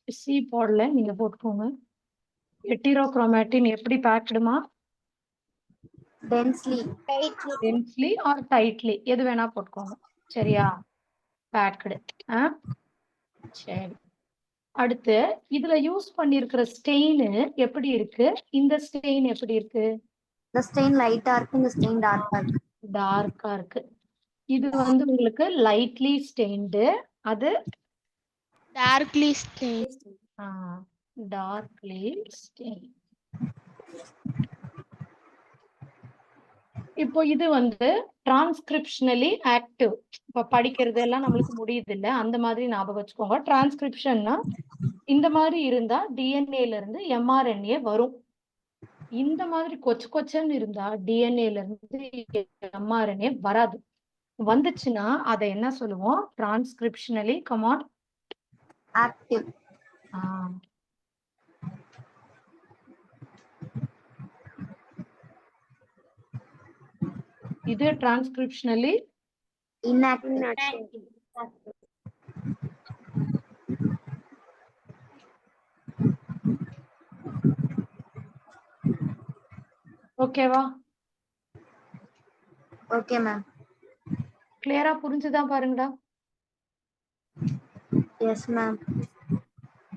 சி போடல, நீங்க போட்டுக்கோங்க. ஹெட்டிரோக்ரோமாட்டின் எப்படி பேக்டுமா? Densely. டென்ஸ்லி ஆர் டைட்லி, எது வேணா போட்டுக்கோங்க. சரியா? பேக்டு. சரி. அடுத்து இதுல யூஸ் பண்ணிருக்கிற ஸ்டெயின் எப்படி இருக்கு? இந்த ஸ்டெயின் எப்படி இருக்கு? The stain light dark and the stain dark dark. டார்க்கா இருக்கு. இது வந்து உங்களுக்கு லைட்லி ஸ்டெயின்டு, அது darkly stained. Darkly stain. இப்போ இது வந்து டிரான்ஸ்கிரிப்ஷனலி ஆக்டிவ். இப்ப படிக்கிறது எல்லாம் நம்மளுக்கு முடியுது இல்ல, அந்த மாதிரி ஞாபகம் வச்சுக்கோங்க. டிரான்ஸ்கிரிப்ஷன்னா இந்த மாதிரி இருந்தா டிஎன்ஏல இருந்து எம்ஆர்என்ஏ வரும். இந்த மாதிரி கொச்சு கொச்சன்னு இருந்தா டிஎன்ஏல இருந்து எம்ஆர்என்ஏ வராது. வந்துச்சுன்னா அதை என்ன சொல்லுவோம்? Transcriptionally come on Active. இது டிரான்ஸ்கிரிப்ஷனலி Inactive. ஓகேவா? Okay, ma'am. கிளியரா புரிஞ்சுதான் பாருங்கடா. Yes, ma'am.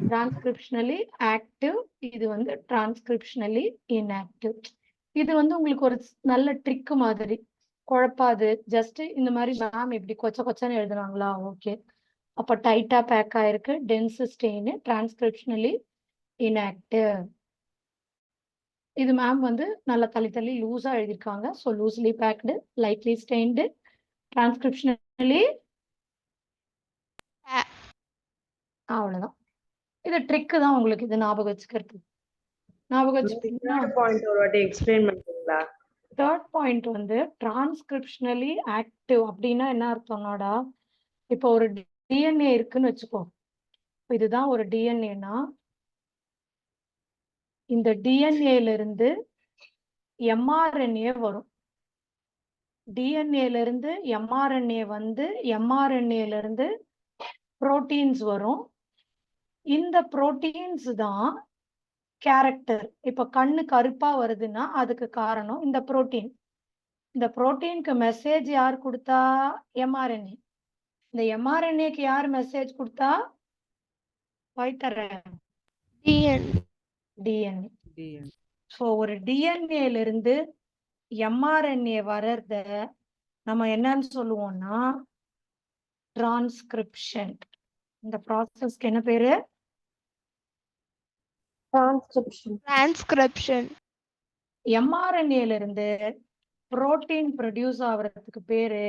டிரான்ஸ்கிரிப்ஷனலி ஆக்டிவ், இது வந்து டிரான்ஸ்கிரிப்ஷனலி இன்ஆக்டிவ். இது வந்து உங்களுக்கு ஒரு நல்ல ட்ரிக் மாதிரி, குழப்பாது. ஜஸ்ட் இந்த மாதிரி மேம் இப்படி கொச்ச கொச்சன்னு எழுதுனாங்களா? ஓகே, அப்ப டைட்டா பேக் ஆயிருக்கு, டென்ஸ் ஸ்டெயின், டிரான்ஸ்கிரிப்ஷனலி இன்ஆக்டிவ். இது மேம் வந்து நல்லா தள்ளி லூஸா எழுதியிருக்காங்க. So loosely packed, lightly stained, transcriptionally. அவ்வளவுதான். இது ட்ரிக்கு தான் உங்களுக்கு, இது ஞாபகம் வச்சுக்கிறது. ஞாபகம் வச்சுக்கிட்டீங்கன்னா Third point ஒரு வாட்டி explain பண்றீங்களா? தேர்ட் பாயிண்ட் வந்து டிரான்ஸ்கிரிப்ஷனலி ஆக்டிவ் அப்படின்னா என்ன அர்த்தம்னாடா, இப்போ ஒரு டிஎன்ஏ இருக்குன்னு வச்சுக்கோ. இதுதான் ஒரு டிஎன்ஏனா, இந்த டிஎன்ஏல இருந்து எம்ஆர்என்ஏ வரும். டிஎன்ஏல இருந்து எம்ஆர்என்ஏ வந்து எம்ஆர்என்ஏல இருந்து புரோட்டீன்ஸ் வரும். இந்த புரோட்டீன்ஸ் தான் கேரக்டர். இப்ப கண்ணு கருப்பா வருதுன்னா அதுக்கு காரணம் இந்த புரோட்டீன். இந்த புரோட்டீனுக்கு மெசேஜ் யார் கொடுத்தா? எம்ஆர்என்ஏ. இந்த எம்ஆர்என்ஏக்கு யார் மெசேஜ் கொடுத்தா? டிஎன்ஏ. ஸோ ஒரு டிஎன்ஏல இருந்து எம்ஆர்என்ஏ வர்றத நம்ம என்னன்னு சொல்லுவோம்னா டிரான்ஸ்கிரிப்ஷன். இந்த ப்ராசஸ்க்கு என்ன பேரு? Transcription. எம்ஆர்என்ஏல இருந்து புரோட்டீன் ப்ரொடியூஸ் ஆகுறதுக்கு பேரு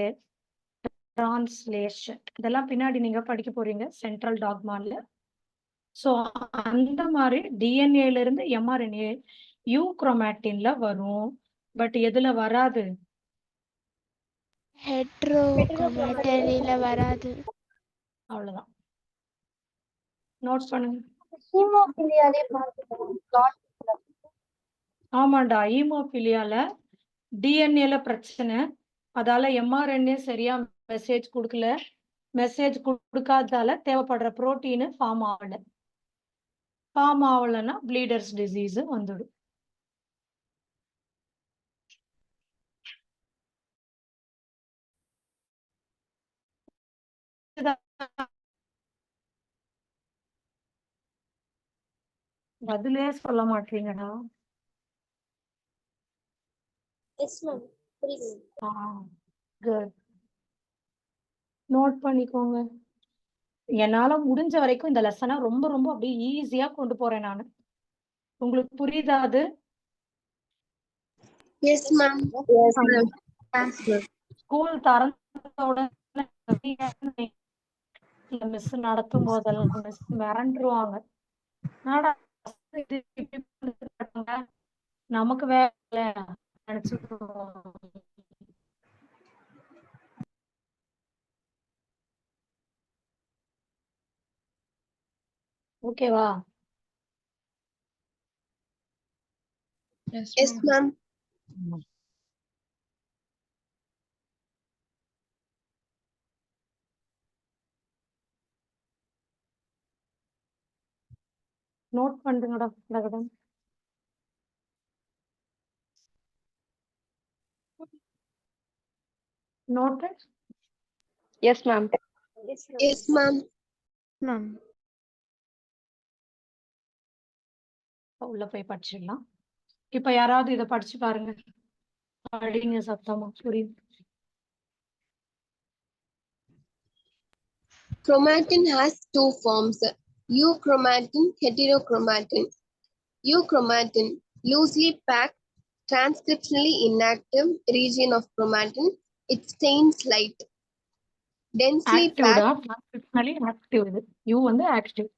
டிரான்ஸ்லேஷன். இதெல்லாம் பின்னாடி நீங்க படிக்க போறீங்க சென்ட்ரல் டாக்மால. ஸோ அந்த மாதிரி டிஎன்ஏல இருந்து எம்ஆர்என்ஏ யூக்ரோமாட்டின்ல வரும். பட் எதுல வராது? Heterochromatin வராது. அவ்வளவுதான். நோட் பண்ணுங்க. ஹீமோஃபிலியாலே பார்த்துக்கலாம். ஆமாண்டா, ஹீமோஃபிலியால டிஎன்ஏல பிரச்சனை. அதால எம்ஆர்என்ஏ சரியா மெசேஜ் கொடுக்கல. மெசேஜ் கொடுக்காததால தேவைப்படுற புரோட்டீன் ஃபார்ம் ஆகல. ஃபார்ம் ஆகலைன்னா ப்ளீடர்ஸ் டிசீஸ் வந்துடும். பதிலே சொல்ல மாட்டீங்கடா. Yes, ma'am. புரியுது. குட். நோட் பண்ணிக்கோங்க. என்னால முடிஞ்ச வரைக்கும் இந்த லெசனை ரொம்ப ரொம்ப அப்படியே ஈஸியா கொண்டு போறேன் நானு. உங்களுக்கு புரியுதா அது? Yes, ma'am. ஸ்கூல் திறந்த உடனே மிஸ் நடத்தும் போதெல்லாம் மிஸ் மிரண்டுருவாங்க. நமக்கு வேலை நினைச்சுக்குவோம். ஓகேவா? Yes, ma'am. நோட் பண்ணுங்கடா கடகடன். Noted. Yes, ma'am. Yes, ma'am. Ma'am. உள்ள போய் படிச்சிடலாம். இப்ப யாராவது இதை படிச்சு பாருங்க. படிங்க சத்தமா புரியுது. Chromatin has two forms, euchromatin, heterochromatin. Euchromatin, loosely packed, transcriptionally inactive region of chromatin. It stains light. Densely packed, active இது. யூ வந்து active.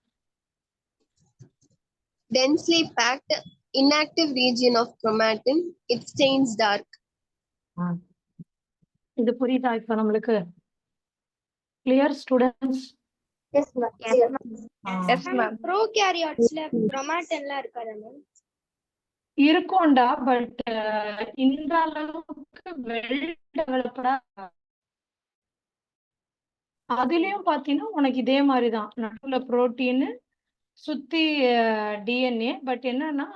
densely packed, inactive region of chromatin. It stains dark. இது புரியுதா இப்ப நம்மளுக்கு? Clear students? Yes, ma'am. Yes, ma'am. Prokaryotes chromatinல இருக்காதா மேம்? இருக்கும்டா, பட் இந்த அளவுக்கு வெல் டெவலப்டா. அதுலயும் பாத்தீங்கன்னா உனக்கு இதே மாதிரிதான், நடுவுல புரோட்டீன் சுத்தி டிஎன்ஏ. பட் என்னன்னா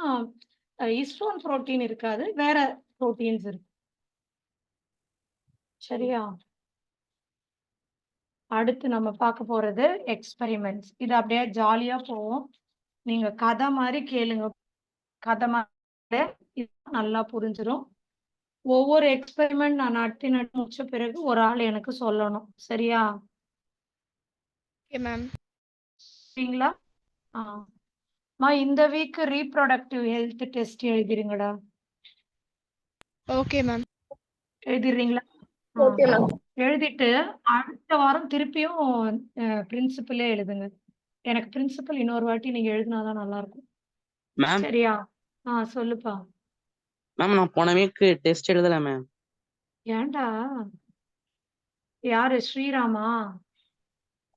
ஹிஸ்டோன் புரோட்டீன் இருக்காது, வேற புரோட்டீன்ஸ் இருக்கு. சரியா? அடுத்து நம்ம பார்க்க போறது எக்ஸ்பெரிமெண்ட்ஸ். இது அப்படியே ஜாலியா போவோம். நீங்க கதை மாதிரி கேளுங்க. கதை மாதிரி இது நல்லா புரிஞ்சிடும். ஒவ்வொரு எக்ஸ்பெரிமெண்ட் நான் நடத்தி முடிச்ச பிறகு ஒரு ஆள் எனக்கு சொல்லணும். சரியா? Okay, ma'am. சரிங்களா? இந்த வீக் ரீப்ரொடக்டிவ் ஹெல்த் டெஸ்ட் எழுதிருங்கடா. Okay, ma'am. எழுதிடுறீங்களா? Okay, ma'am. எழுதிட்டு அடுத்த வாரம் திருப்பியும் பிரின்சிபலே எழுதுங்க. எனக்கு பிரின்சிபல் இன்னொரு வாட்டி நீங்க எழுதினாதான் நல்லா இருக்கும். மேம் சரியா? சொல்லுப்பா. மேம் நான் போன வீக் டெஸ்ட் எழுதல மேம். ஏன்டா? யாரு? ஸ்ரீராமா?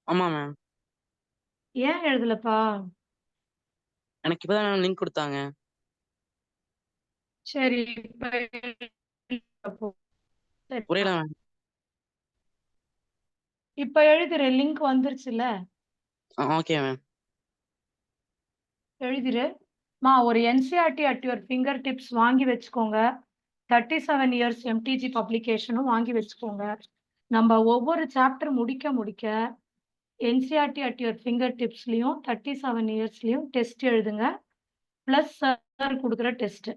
ஆமா மேம். ஏன் எழுதலப்பா? எனக்கு இப்பதான் லிங்க் கொடுத்தாங்க. சரி புரியல மேம். இப்ப எழுதுற லிங்க் வந்துருச்சுல, ஓகே மேம். எழுதிரு. ஒரு NCERT at your finger tips வாங்கி வச்சுக்கோங்க. 37 இயர்ஸ் எம்டிஜி பப்ளிகேஷனும் வாங்கி வச்சுக்கோங்க. நம்ம ஒவ்வொரு சாப்டர் முடிக்க என்சிஆர்டி அட் யுவர் ஃபிங்கர் டிப்ஸ்லயும் 37 இயர்ஸ்லயும் டெஸ்ட் எழுதுங்க. பிளஸ் சார் கொடுக்குற டெஸ்ட்.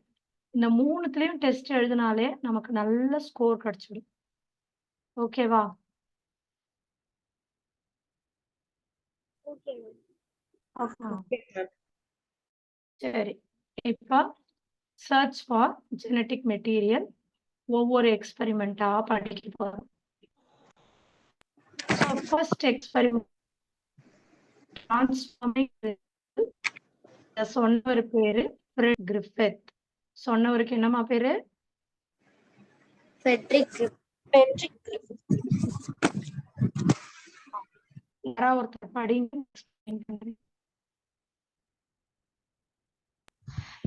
இந்த 3த்துலயும் டெஸ்ட் எழுதினாலே நமக்கு நல்ல ஸ்கோர் கிடைச்சிடும். ஓகேவா? Okay, ma'am. சரி, இப்ப சர்ச் ஃபார் ஜெனடிக் மெட்டீரியல். ஒவ்வொரு எக்ஸ்பெரிமெண்டா படிக்க போறோம். ஃபர்ஸ்ட் எக்ஸ்பெரிமெண்ட் சொன்னவர் பேரு ஃப்ரெட் கிரிஃபித். சொன்னவருக்கு என்னமா பேரு? Frederick யாராவது ஒருத்தர் படிங்க.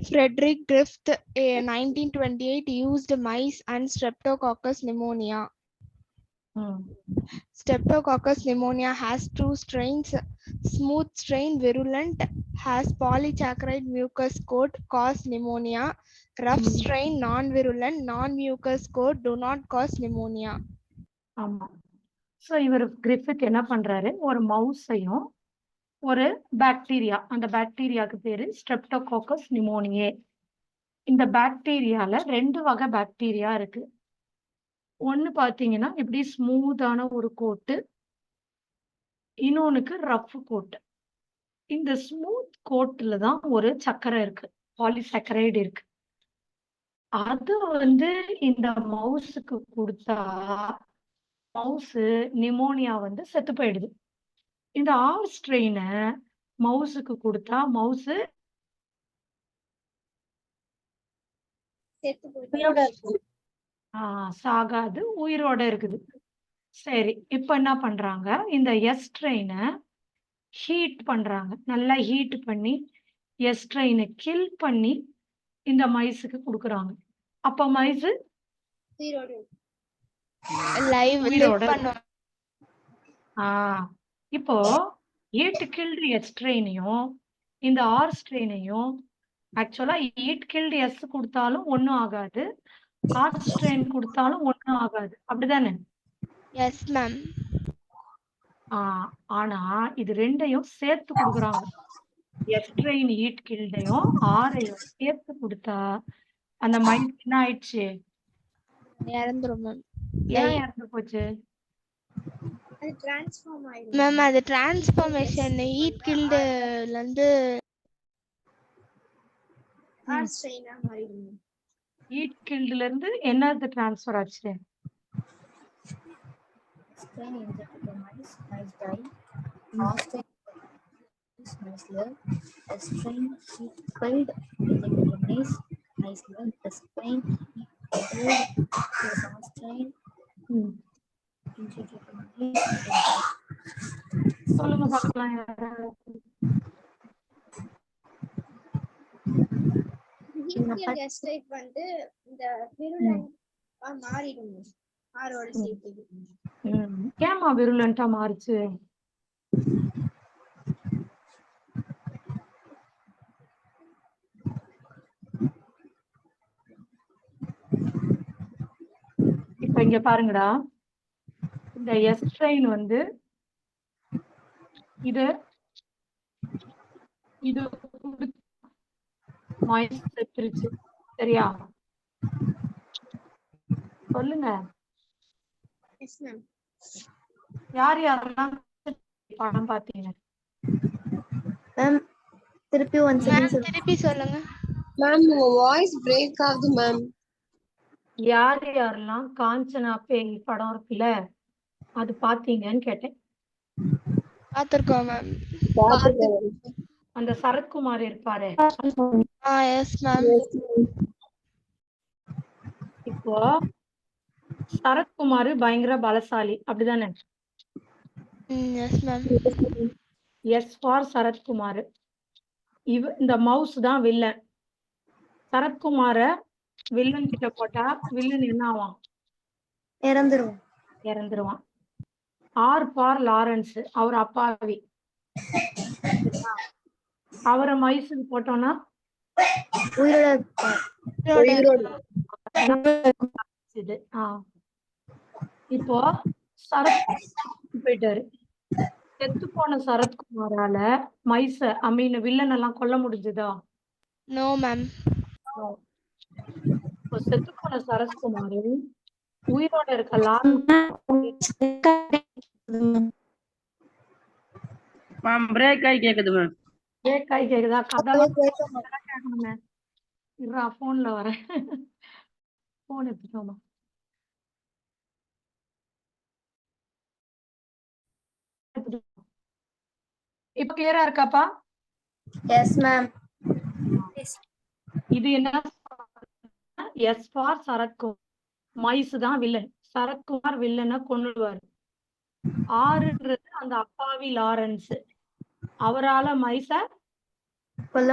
Frederick Griffith, 1928, used mice and Streptococcus pneumonia. Streptococcus pneumonia has two strains. Smooth strain, virulent, has polysaccharide mucus coat, cause pneumonia. Rough strain, non-virulent, non-mucus coat, do not cause pneumonia. ஆமா. ஸோ இவர் கிரிஃபித் என்ன பண்றாரு, ஒரு மவுஸையும் ஒரு பாக்டீரியா, அந்த பாக்டீரியாவுக்கு பேரு ஸ்ட்ரெப்டோகோக்கஸ் நிமோனியே. இந்த பாக்டீரியால 2 வகை பாக்டீரியா இருக்கு. ஒன்னு பாத்தீங்கன்னா இப்படி ஸ்மூத்தான ஒரு கோட்டு, இன்னொன்னுக்கு ரஃப் கோட்டு. இந்த ஸ்மூத் கோட்ல தான் ஒரு சக்கரை இருக்கு, பாலிசாக்கரைடு இருக்கு. அது வந்து இந்த மவுஸுக்கு கொடுத்தா மவுஸ் நிமோனியா வந்து செத்து போயிடுது. இந்த ஆர் ஸ்ட்ரெயினை மவுஸுக்கு கொடுத்தா மவுஸ் சாகாது, உயிரோட இருக்குது. சரி, இப்ப என்ன பண்றாங்க, இந்த எஸ் ட்ரெயினை ஹீட் பண்றாங்க. நல்லா ஹீட் பண்ணி எஸ் ட்ரெயினை கில் பண்ணி இந்த மைஸுக்கு கொடுக்குறாங்க. அப்ப மைஸ் உயிரோடு லைவ் உயிரோட பண்ணும். இப்போ 8 கில்டு எஸ் ட்ரெயினையும் இந்த ஆர் ஸ்ட்ரெயினையும் ஆக்சுவலா 8 கில்டு எஸ் கொடுத்தாலும் ஒன்றும் ஆகாது, ஆர் ஸ்ட்ரெயின் கொடுத்தாலும் ஒன்றும் ஆகாது, அப்படிதானே? Yes ma'am. ஆனா இது ரெண்டையும் சேர்த்து கொடுக்குறாங்க. எஸ் ட்ரெயின் 8 கில்டையும் ஆரையும் சேர்த்து கொடுத்தா அந்த மைண்ட் என்ன ஆயிடுச்சு? இறந்துரும் மேம். ஏன் இறந்து போச்சு? அது டிரான்ஸ்ஃபார்ம் ஆயிடும் மேம் அது டிரான்ஸ்ஃபர்மேஷன் ஈட் கில்டுல இருந்து ஆர் ஸ்ட்ரெயினா மாறிடும். 8 கில்டுல இருந்து என்னது டிரான்ஸ்ஃபர் ஆச்சு? Strain injected to mice, mice die. R strain is mice live. S strain heat killed, injected to mice, mice live. S strain heat killed, R strain injected to mice, mice die. சொல்லுங்க பார்க்கலாம் யாராவது. ஹீட் எஸ் டைப் வந்து இந்த விருலன் மாறிடும் ஆரோட சேர்த்து. ஏமா விருலண்டா மாறுச்சு? இப்ப இங்க பாருங்கடா, இந்த எஸ் ட்ரெயின் வந்து இது மைஸ் செத்துருச்சு, சரியா? சொல்லுங்க எஸ் மேம். யார் யாரெல்லாம் படம் பாத்தீங்க? மேம் திருப்பி ஒன் செகண்ட் திருப்பி சொல்லுங்க மேம். உங்க வாய்ஸ் பிரேக் ஆகுது மேம். யார் யாரெல்லாம் காஞ்சனா பேய் படம் இருக்குல்ல அது பாத்தீங்கன்னு கேட்டேன். பாத்திருக்கோம் மேம். அந்த சரத்குமார் இருப்பாரு. Yes ma'am. இப்போ சரத்குமார் பயங்கர பலசாலி, அப்படிதானே? Yes ma'am. S for Sarathkumar. இந்த மவுஸ் தான் வில்லன். சரத்குமார வில்லன் கிட்ட போட்டா வில்லன் என்ன ஆவான்? இறந்துருவான். ஆர் ஃபார் லாரன்ஸ், அவர் அப்பாவி. அவரை மைஸுக்கு போட்டோம்னா இது. இப்போ சரத் போயிட்டாரு. செத்து போன சரத்குமாரால மைஸ வில்லன் எல்லாம் கொல்ல முடிஞ்சதா? No ma'am. இப்போ செத்து போன சரத்குமார் உயிரோட இருக்கலாம். மேம் பிரேக் ஆகி கேக்குது மேம். பிரேக் ஆகி கேக்குதா? கதெல்லாம் கேட்கணுமே. இருடா போன்ல வரேன். போன் எடுத்துக்கோமா. இப்ப கிளியரா இருக்காப்பா? Yes ma'am. இது என்ன? S for Sarathkumar. மைஸ் தான் வில்லன். சரத்குமார் வில்லனை கொன்னுடுவாரு. ஆறுன்றது அந்த அப்பாவி லாரன்ஸ். அவரால மைஸ கொல்ல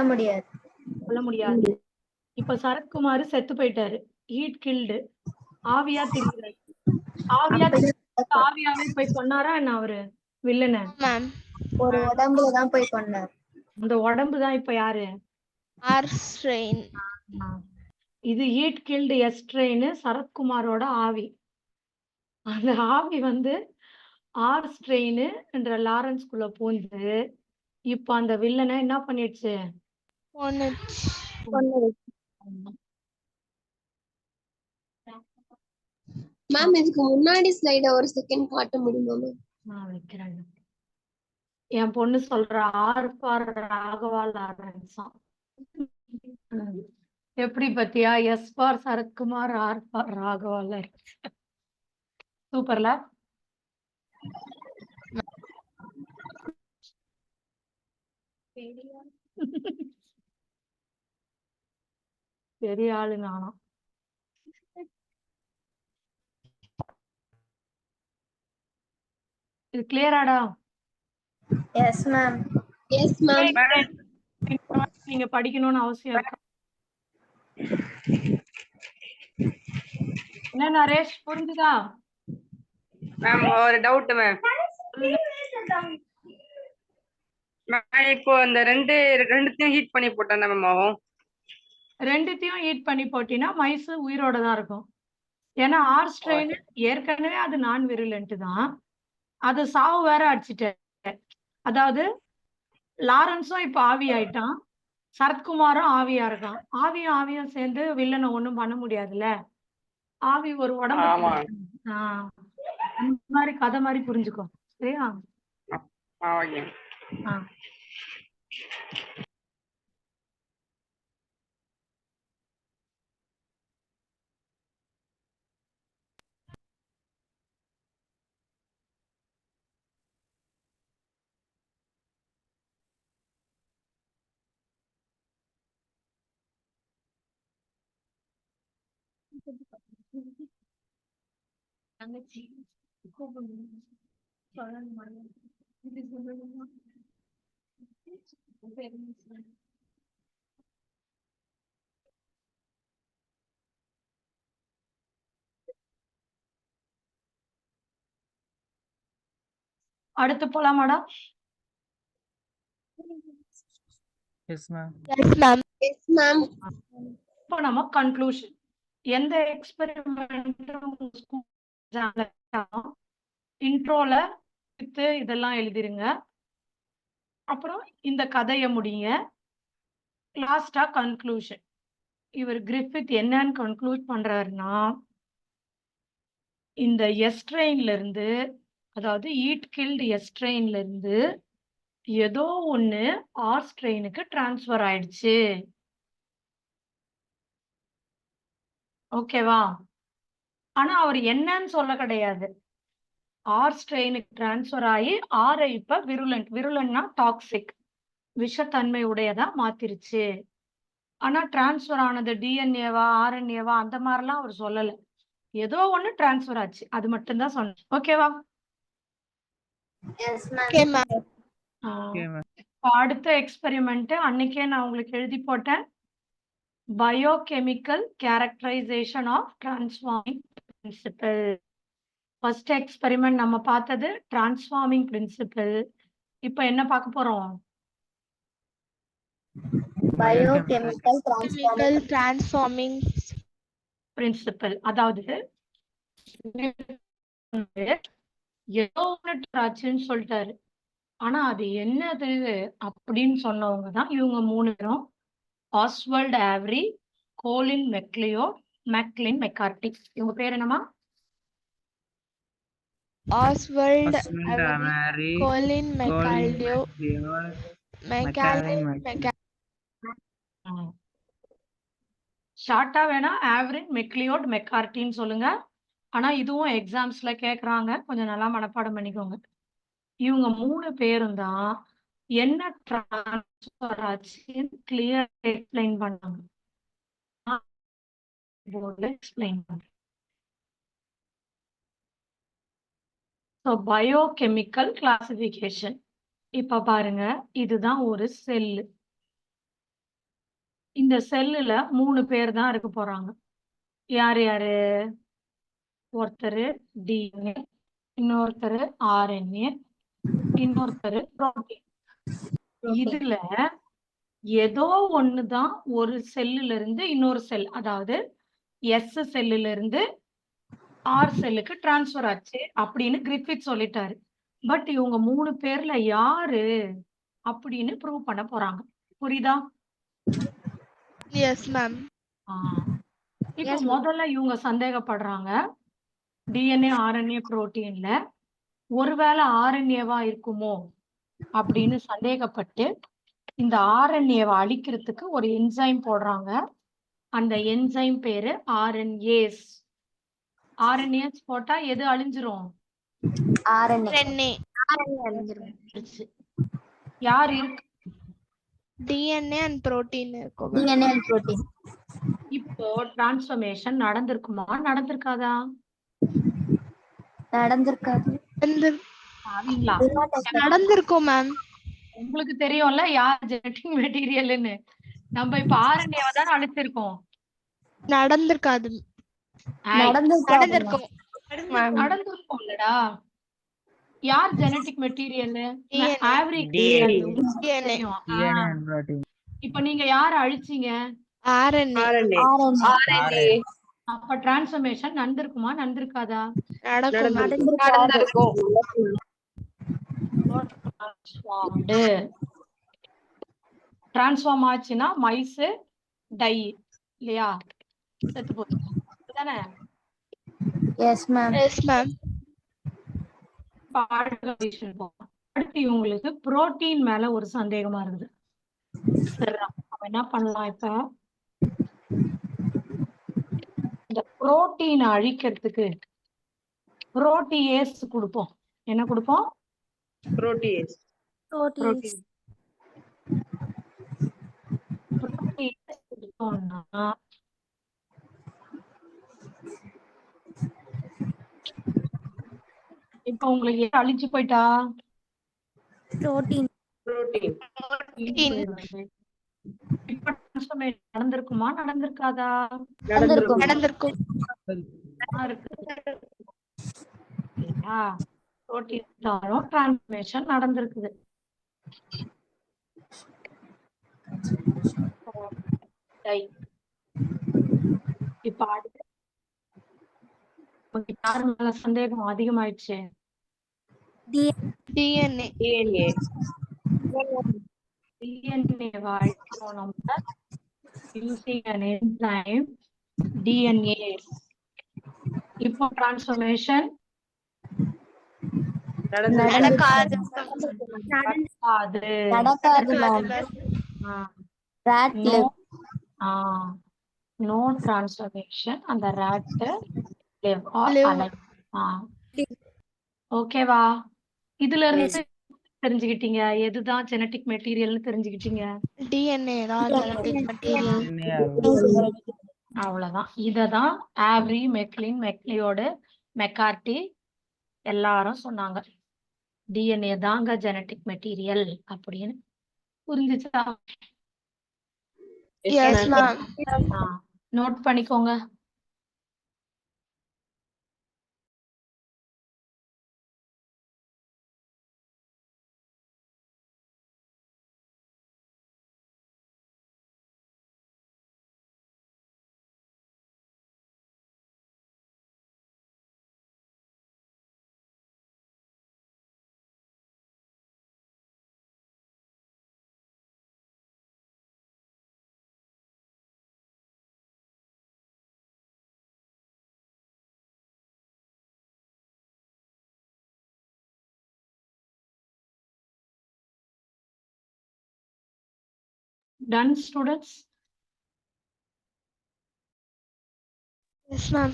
முடியாது. இப்ப சரத்குமார் செத்து போயிட்டாரு. Heat guild. ஆவியா திரும்புறாரு. ஆவியாவே போய் கொன்னாரா என்ன அவரு வில்லனை? ஒரு உடம்புல தான் போய் கொண்டார். அந்த உடம்பு தான் இப்ப யாரு? R strain. இது ஹீட் கில்டு எஸ் ட்ரெயின் சரத்குமாரோட ஆவி. அந்த ஆவி வந்து ஆர் ஸ்ட்ரெயின் என்ற லாரன்ஸ்குள்ள பூந்து இப்ப அந்த வில்லனை என்ன பண்ணிடுச்சு? மேம் இதுக்கு முன்னாடி ஸ்லைட ஒரு செகண்ட் காட்ட முடியுமா மேம்? நான் வைக்கிறேன். என் பொண்ணு சொல்ற ஆர் ஃபார் ராகவா லாரன்ஸா. எப்படி பத்தியா? S for Sarathkumar, R for Raghava Lawrence. சூப்பர்ல. பெரிய ஆளு நானும். இது கிளியராடா? Yes ma'am. Yes ma'am. நீங்க படிக்கணும்னு அவசியம் இருக்கா? என்ன நரேஷ் புரிஞ்சுதா? மேம் ஒரு டவுட் மேம். இப்போ இந்த ரெண்டுத்தையும் ஹீட் பண்ணி போட்டா மேம் ஆகும்? ரெண்டுத்தையும் ஹீட் பண்ணி போட்டினா மைஸ் உயிரோட தான் இருக்கும். ஏன்னா ஆர் ஸ்ட்ரெயின் ஏற்கனவே அது நான் விருலண்ட் தான். அது சாவு வேற அடிச்சிட்டேன். அதாவது லாரன்ஸும் இப்ப ஆவி ஆயிட்டான், சரத்குமாரும் ஆவியா இருக்கான். ஆவியும் சேர்ந்து வில்லனை ஒண்ணும் பண்ண முடியாதுல்ல. ஆவி ஒரு உடம்பு அந்த மாதிரி கதை மாதிரி புரிஞ்சுக்கோ. சரியா? அடுத்து போலாமாடா? Yes, ma'am. Yes, ma'am. Yes, ma'am. இப்போ நம்ம கன்க்ளூஷன். எந்த எக்ஸ்பெரிமெண்ட்டும் இன்ட்ரோல இதெல்லாம் எழுதிருங்க. அப்புறம் இந்த கதையை முடிங்க. லாஸ்டா கன்க்ளூஷன். இவர் கிரிஃபித் என்னன்னு கன்க்ளூட் பண்றாருன்னா, இந்த எஸ்ட்ரெயின்ல இருந்து, அதாவது ஈட் கில்டு எஸ்ட்ரெயின்ல இருந்து ஏதோ ஒண்ணு ஆர் ஸ்ட்ரெயினுக்கு டிரான்ஸ்ஃபர் ஆயிடுச்சு. ஓகேவா? ஆனா அவர் என்னன்னு சொல்ல கிடையாது. ஆர் ஸ்ட்ரெயினுக்கு டிரான்ஸ்ஃபர் ஆகி ஆரை இப்ப விருலண்ட்னா டாக்ஸிக், விஷத்தன்மை உடையதா மாத்திருச்சு. ஆனா டிரான்ஸ்ஃபர் ஆனது டிஎன்ஏவா ஆர்என்ஏவா அந்த மாதிரிலாம் அவர் சொல்லல. ஏதோ ஒண்ணு டிரான்ஸ்ஃபர் ஆச்சு, அது மட்டும்தான் சொன்னேன். ஓகேவா? Okay, ma'am. அடுத்த எக்ஸ்பெரிமெண்ட் அன்னைக்கே நான் உங்களுக்கு எழுதி போட்டேன். Biochemical characterisation of transforming principle. First experiment நம்ம பார்த்தது டிரான்ஸ்ஃபார்மிங் பிரின்சிபல். இப்போ என்ன பார்க்க போறோம்? Biochemical transforming principle. அதாவது ஏதோ ஒன்று ஆச்சுன்னு சொல்லிட்டாரு, ஆனா அது என்னது அப்படின்னு சொன்னவங்க தான் இவங்க 3 பேரும். ஆஸ்வல்ட் ஆவ்ரி, கோலின் மேக்லின் மெக்கார்டி. இவங்க பேர் என்னமா? Oswald Avery, Colin McAleer, ஷார்ட்டா வேணா ஆவ்ரின் மெக்லியோட் மெக்கார்டின்னு சொல்லுங்க. ஆனா இதுவும் எக்ஸாம்ஸ்ல கேக்குறாங்க, கொஞ்சம் நல்லா மனப்பாடம் பண்ணிக்கோங்க. இவங்க 3 பேரும் தான் என்ன டிரான்ஸ்ஃபர் ஆச்சுன்னு கிளியர் எக்ஸ்பிளைன் பண்ணாங்க. So biochemical classification. இப்ப பாருங்க, இதுதான் ஒரு செல்லு. இந்த செல்லுல 3 பேர் தான் இருக்க போறாங்க. யாரு யாரு? ஒருத்தர் டிஎன்ஏ, இன்னொருத்தர் ஆர்என்ஏ, இன்னொருத்தர் புரோட்டீன். இதுல ஏதோ ஒண்ணுதான் ஒரு செல்லுல இருந்து இன்னொரு செல், அதாவது எஸ் செல்லுல இருந்து ஆர் செல்லுக்கு டிரான்ஸ்ஃபர் ஆச்சு அப்படின்னு கிரிஃபித் சொல்லிட்டாரு. பட் இவங்க 3 பேர்ல யாரு அப்படின்னு ப்ரூவ் பண்ண போறாங்க. புரியுதா? Yes, ma'am. இப்போ முதல்ல இவங்க சந்தேகப்படுறாங்க, டிஎன்ஏ ஆர்என்ஏ புரோட்டீன்ல ஒருவேளை ஆர்என்ஏவா இருக்குமோ அப்படின்னு சந்தேகப்பட்டு இந்த ஆர்என்ஏவை அழிக்கிறதுக்கு ஒரு என்சைம் போடுறாங்க. அந்த என்சைம் பேரு ஆர்என்ஏஸ். ஆர்என்ஏஸ் போட்டா எது அழிஞ்சிரும்? யார் இருக்கு? DNA and protein இருக்கும். DNA and protein. இப்போ டிரான்ஸ்ஃபர்மேஷன் நடந்திருக்குமா நடந்திருக்காதா? நடந்திருக்காது. நடந்திருக்கும் மேம். உங்களுக்கு தெரியும்ல யார் ஜெனடிக் மெட்டீரியல்னு. நம்ம இப்ப ஆர்என்ஏவை தான் அழிச்சிருக்கோம். நடந்திருக்காது. நடந்திருக்கும். நடந்திருக்கும்லடா. யார் genetic material? Average DNA. DNA and protein. இப்ப நீங்க யார அழிச்சீங்க? RNA. RNA. அப்ப டிரான்ஸ்ஃபர்மேஷன் நடந்திருக்குமா நடந்திருக்காதா? நடந்திருக்கும். டிரான்ஸ்ஃபார்ம் ஆச்சுன்னா மைஸ் டை இல்லையா? செத்து போச்சு தானே? Yes ma'am. அடுத்து இவங்களுக்கு புரோட்டீன் மேல ஒரு சந்தேகமா இருக்குது. நம்ம என்ன பண்ணலாம்? இப்ப இந்த புரோட்டீன் அழிக்கிறதுக்கு புரோட்டியேஸ் கொடுப்போம். என்ன கொடுப்போம்? Protease. புரோட்டீன் கொடுத்தோம்னா இப்ப உங்களுக்கு அழிச்சு போயிட்டா Protein. இப்ப நடந்திருக்குமா நடந்திருக்காதா? நடந்திருக்கும். டிரான்ஸ்ஃபர்மேஷன் நடந்திருக்குது. இப்ப அடுத்து யாரு மேல சந்தேகம் அதிகமாயிடுச்சு? DNA. DNA அழிக்கிறோம் நம்ம using an enzyme DNA. இப்போ டிரான்ஸ்ஃபர்மேஷன் நடக்காது மேம். No transformation. அந்த ராட் லிவ் ஆர் அலைவ். ஓகேவா? இதுல இருந்து தெரிஞ்சுக்கிட்டீங்க எதுதான் ஜெனடிக் மெட்டீரியல்னு தெரிஞ்சுக்கிட்டீங்க. DNA தான் ஜெனடிக் மெட்டீரியல். அவ்வளவுதான். இததான் ஆவ்ரி, மெக்லின், மெக்லியோடு, மெக்கார்டி எல்லாரும் சொன்னாங்க. DNA தாங்க ஜெனடிக் மெட்டீரியல் அப்படின்னு. புரிஞ்சுச்சா? Yes ma'am. நோட் பண்ணிக்கோங்க. Done, students? Yes ma'am.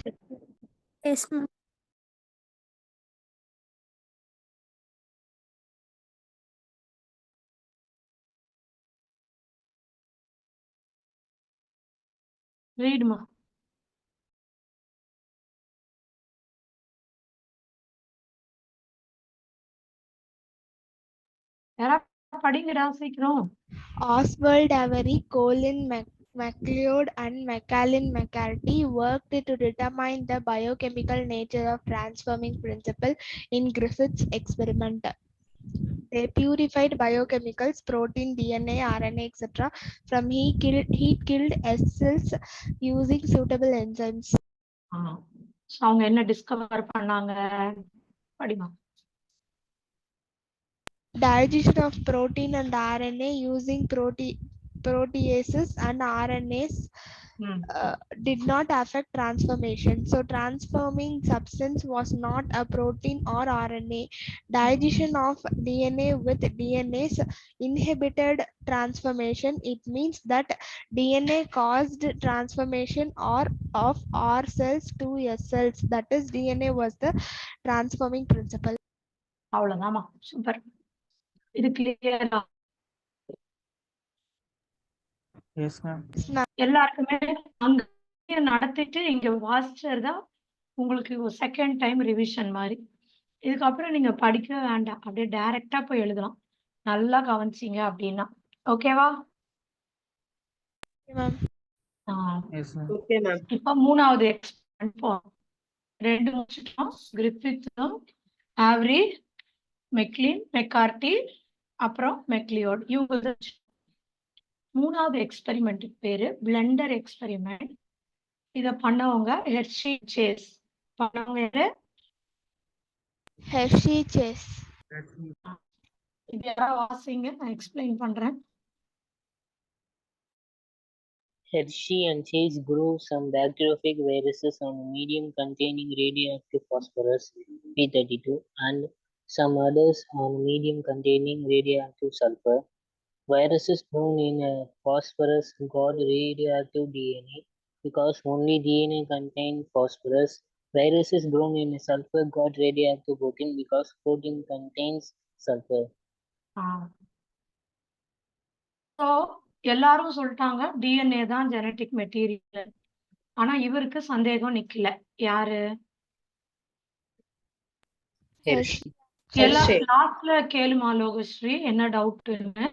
Read ma. படிங்கடா சீக்கிரம். Oswald Avery, Colin MacLeod and Macallan McCarthy worked to determine the biochemical nature of transforming principle in Griffith's experiment. They purified biochemicals, protein, DNA, RNA, etc. from heat-killed cells using suitable enzymes. அவங்க என்ன டிஸ்கவர் பண்ணாங்க? படிமா. Digestion of protein and RNA using proteases and RNAs did not affect transformation. So transforming substance was not a protein or RNA. Digestion of DNA with DNAs inhibited transformation. It means that DNA caused transformation of R cells to S cells. That is, DNA was the transforming principle. அவ்வளவுதாமா. சூப்பர். இது கிளியரா? Yes ma'am. எல்லாருக்குமே அங்க நடத்திட்டு இங்க வாசிச்சதா உங்களுக்கு செகண்ட் டைம் ரிவிஷன் மாதிரி. இதுக்கப்புறம் நீங்க படிக்க வேண்டாம், அப்படியே டைரக்டா போய் எழுதலாம். நல்லா கவனிச்சிங்க அப்படின்னா. ஓகேவா? Yes, ma'am. Okay, ma'am. இப்ப மூணாவது எக்ஸ்பெரிமெண்ட் போறோம். 2 முடிச்சிட்டோம். கிரிஃபித்தும் ஆவரி, மெக்லின், மெக்கார்டி, அப்புறம் மெக்லியோட் இவங்க. மூணாவது எக்ஸ்பெரிமெண்ட்டுக்கு பேரு பிளெண்டர் எக்ஸ்பெரிமெண்ட். இத பண்ணவங்க ஹெர்ஷி சேஸ். பண்ணவங்க யாரு? Hershey Chase. இது யாராவது வாசிங்க, நான் எக்ஸ்பிளைன் பண்றேன். Hershey and Chase grew some bacteriophage viruses on a medium containing radioactive phosphorus P32 and some others on a medium containing radioactive sulfur. Viruses grown in phosphorus got radioactive DNA because only DNA contained phosphorus. Viruses grown in sulfur got radioactive protein because protein contains sulfur. So எல்லாரும் சொல்லிட்டாங்க டிஎன்ஏ தான் ஜெனட்டிக் மெட்டீரியல். ஆனா இவருக்கு சந்தேகம் நிக்கல. யாரு? Hershey. எல்லாம் Hershey. லாஸ்ட்ல கேளுமா லோகஸ்ரீ என்ன டவுட்னு.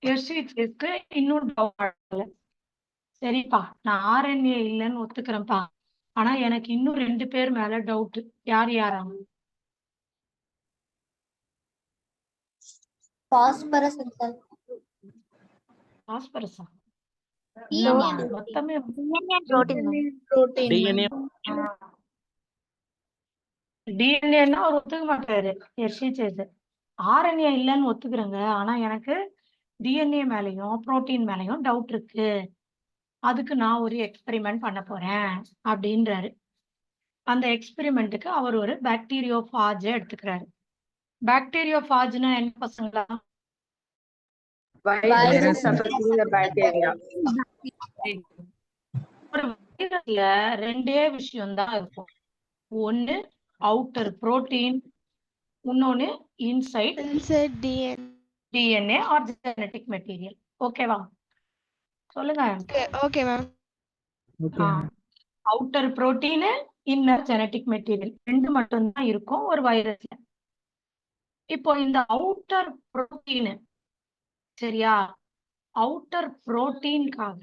ஹெர்ஷிக்கு இன்னும் டவுட். சரிப்பா, நான் ஆர்என்ஏ இல்லைன்னு ஒத்துக்கிறேன்ப்பா. ஆனா எனக்கு இன்னும் 2 பேர் மேல டவுட். யார் யாரா? Phosphorus and sulfur. பாஸ்பரஸா? இல்லம்மா, மொத்தமே டிஎன்ஏன்னா அவர் ஒத்துக்க மாட்டாரு ஹெர்ஷி சேஸ். ஆர்என்ஏ இல்லைன்னு ஒத்துக்கிறேங்க, ஆனா எனக்கு டிஎன்ஏ மேலயும் புரோட்டீன் மேலயும் டவுட் இருக்கு. அதுக்கு நான் ஒரு எக்ஸ்பெரிமெண்ட் பண்ண போறேன் அப்படின்றாரு. அந்த எக்ஸ்பெரிமெண்ட்டுக்கு அவர் ஒரு பாக்டீரியோஃபாஜ் எடுத்துக்கிறாரு. பாக்டீரியோஃபாஜ்னா என்ன பசங்களா? Viruses affecting the bacteria. ஒரு வைரஸ்ல 2 விஷயம் தான் இருக்கும். ஒன்னு அவுட்டர் புரோட்டீன், இன்னொன்னு inside Inside DNA or genetic material. ஓகேவா? சொல்லுங்க. Okay, ma'am. Okay, ma'am. Outer protein, inner genetic material 2 மட்டும்தான் இருக்கும் ஒரு வைரஸ்ல. இப்போ இந்த அவுட்டர் புரோட்டீன், சரியா, அவுட்டர் புரோட்டீன்காக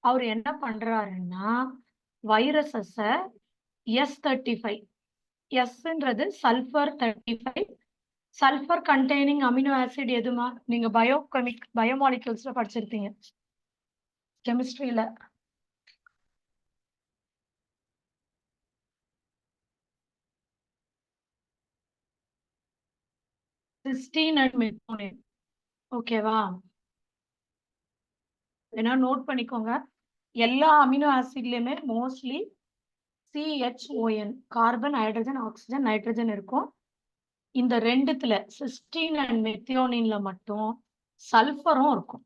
அவர் என்ன பண்றாருன்னா வைரஸஸ S35, எஸ்ன்றது sulphur 35, sulphur containing amino acid எதுமா? நீங்க பயோமாலிகுல்ஸ்ல படிச்சிருப்பீங்க கெமிஸ்ட்ரியில. Cysteine and மெத்தோனின். ஓகேவா? வேணா நோட் பண்ணிக்கோங்க. எல்லா அமினோ ஆசிட்லயுமே mostly CHON, carbon, hydrogen, oxygen, nitrogen இருக்கும். இந்த 2த்துல சிஸ்டீன் அண்ட் மெத்தியோனின்ல மட்டும் சல்ஃபரும் இருக்கும்.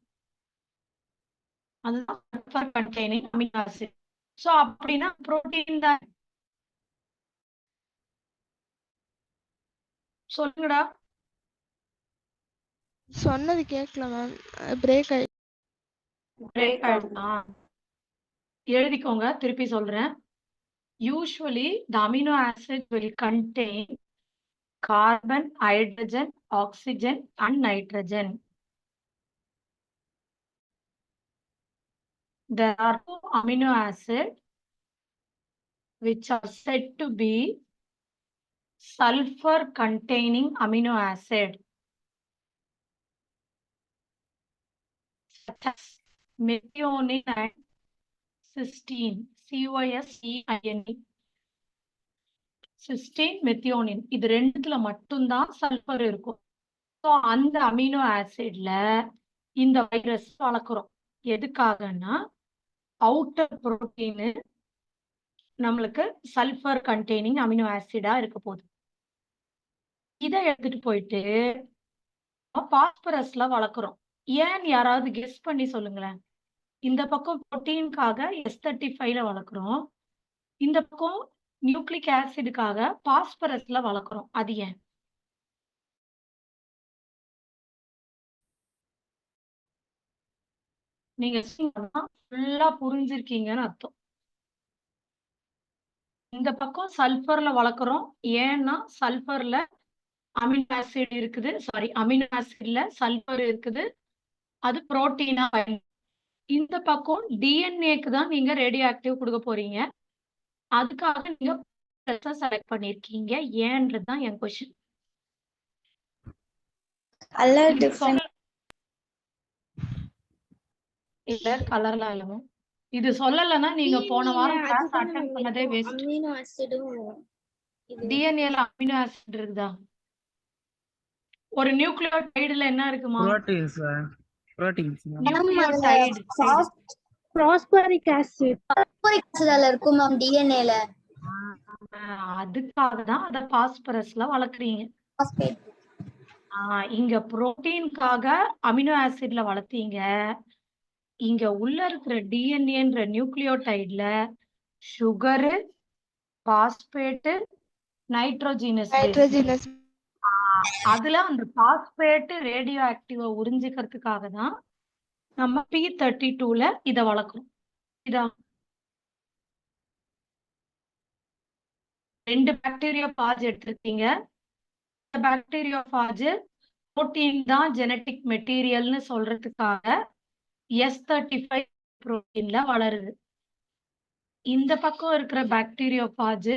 அதுதான் sulphur containing amino acid. So அப்படின்னா புரோட்டீன் தான். சொல்லுங்கடா. சொன்னது கேட்கல மேம், பிரேக் ஆயி. பிரேக் ஆயிடுதா? எழுதிக்கோங்க, திருப்பி சொல்றேன். Usually the amino acid will contain carbon, hydrogen, oxygen and nitrogen. There are 2 amino acids which are said to be sulfur containing amino acid, such as methionine and cysteine. CYSTINE. Cysteine, methionine இது 2த்துல மட்டும்தான் சல்ஃபர் இருக்கும். ஸோ அந்த அமினோ ஆசிட்ல இந்த வைரஸ் வளர்க்குறோம். எதுக்காகன்னா அவுட்டர் புரோட்டீன் நம்மளுக்கு சல்ஃபர் கண்டெய்னிங் அமினோ ஆசிடா இருக்க போகுது. இதை எடுத்துட்டு போயிட்டு பாஸ்பரஸ்ல வளர்க்குறோம். ஏன் யாராவது கெஸ் பண்ணி சொல்லுங்களேன். இந்த பக்கம் புரோட்டீனுக்காக S35ல வளர்க்குறோம், இந்த பக்கம் நியூக்ளிக் ஆசிடுக்காக பாஸ்பரஸ்ல வளர்க்குறோம். அது ஏன்? நீங்க ஃபுல்லா புரிஞ்சிருக்கீங்கன்னு அர்த்தம். இந்த பக்கம் சல்ஃபர்ல வளர்க்குறோம். ஏன்னா சல்ஃபர்ல அமினோ ஆசிட் இருக்குது, சாரி அமினோ ஆசிட்ல சல்ஃபர் இருக்குது, அது புரோட்டீனா இந்த பக்கம் டிஎன்ஏக்கு தான் நீங்க ரேடியோ ஆக்டிவ் கொடுக்க போறீங்க. அதுக்காக நீங்க செலக்ட் பண்ணிருக்கீங்க. ஏன்றதுதான் என் கொஸ்டின். கலர் டிஃபரன்ஸ் இல்ல கலர்லாம் இல்ல. இது சொல்லலைன்னா நீங்க போன வாரம் கிளாஸ் அட்டெண்ட் பண்ணதே வேஸ்ட். அமினோ ஆசிடும் டிஎன்ஏல அமினோ ஆசிட் இருக்குதா? ஒரு நியூக்ளியோடைடுல என்ன இருக்குமா? Proteins, proteins. Nucleotide. Phosphoric acid. அதுல இருக்கும் மேம் டிஎன்ஏல. அதுக்காக தான் அத பாஸ்பரஸ்ல வளர்க்குறீங்க. இங்க புரோட்டீனுக்காக அமினோ ஆசிட்ல வளர்த்தீங்க. இங்க உள்ள இருக்கிற டிஎன்ஏன்ற நியூக்ளியோடைட்ல சுகரு, பாஸ்பேட்டு, நைட்ரோஜினஸ் அதுல அந்த பாஸ்பேட் ரேடியோ ஆக்டிவ உறிஞ்சிக்கிறதுக்காக தான் நம்ம P32ல இத வளர்க்குறோம். இதா 2 பாக்டீரியோபாஜ் எடுத்திருக்கீங்க. இந்த பாக்டீரியோபாஜ் புரோட்டீன் தான் ஜெனட்டிக் மெட்டீரியல்னு சொல்றதுக்காக S35 புரோட்டீன்ல வளருது. இந்த பக்கம் இருக்கிற பாக்டீரியோபாஜ்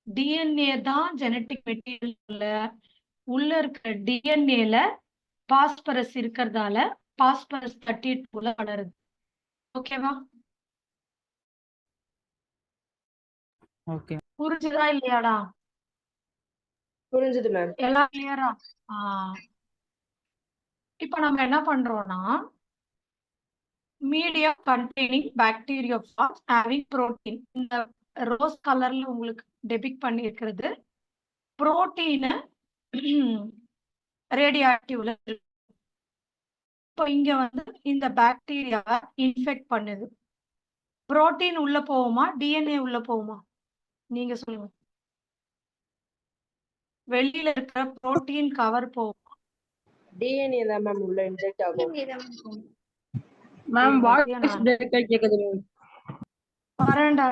டிஎன்ஏ தான் ஜெனட்டிக் மெட்டீரியல்ல உள்ள இருக்கிற டிஎன்ஏல பாஸ்பரஸ் இருக்கிறதால பாஸ்பரஸ் 32ல வளருது. ஓகேவா? Okay. புரிஞ்சுதா இல்லையாடா? புரிஞ்சுது மேம். எல்லாம் கிளியரா? இப்ப நம்ம என்ன பண்றோம்னா மீடியா கண்டெய்னிங் பாக்டீரியோபாஜ் ஹேவிங் புரோட்டீன். இந்த ரோஸ் கலர்ல உங்களுக்கு டெபிக் பண்ணியிருக்கிறது புரோட்டீனை ரேடியோ ஆக்டிவ்ல. இப்போ இங்க வந்து இந்த பாக்டீரியாவை இன்ஃபெக்ட் பண்ணுது. புரோட்டீன் உள்ள போகுமா டிஎன்ஏ உள்ள போகுமா? நீங்க சொல்லுங்க. வெளியில இருக்கிற புரோட்டீன் கவர் போகுமா? டிஎன்ஏ தான் மேம் உள்ள இன்ஜெக்ட் ஆகும். மேம் வாய்ஸ் பிரேக் ஆகி கேக்குது மேம். வரேன்டா.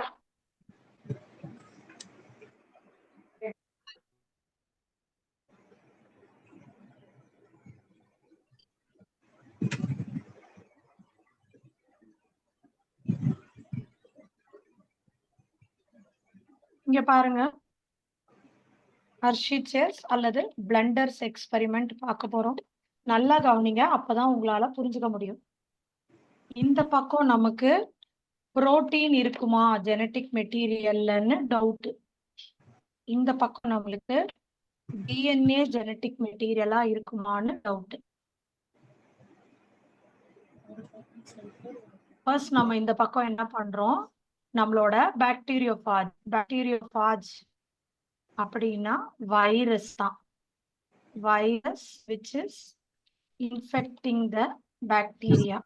இங்க பாருங்க, ஹர்ஷித் சேர்ஸ் அல்லது பிளண்டர்ஸ் எக்ஸ்பெரிமெண்ட் பார்க்க போறோம். நல்லா கவனிங்க, அப்பதான் உங்களால புரிஞ்சுக்க முடியும். இந்த பக்கம் நமக்கு புரோட்டீன் இருக்குமா ஜெனட்டிக் மெட்டீரியல்னு டவுட். இந்த பக்கம் நம்மளுக்கு டிஎன்ஏ ஜெனட்டிக் மெட்டீரியலா இருக்குமான்னு டவுட். ஃபர்ஸ்ட் நம்ம இந்த பக்கம் என்ன பண்றோம், நம்மளோட பாக்டீரியோபாஜ் அப்படின்னா வைரஸ் தான். Virus which is infecting the bacteria.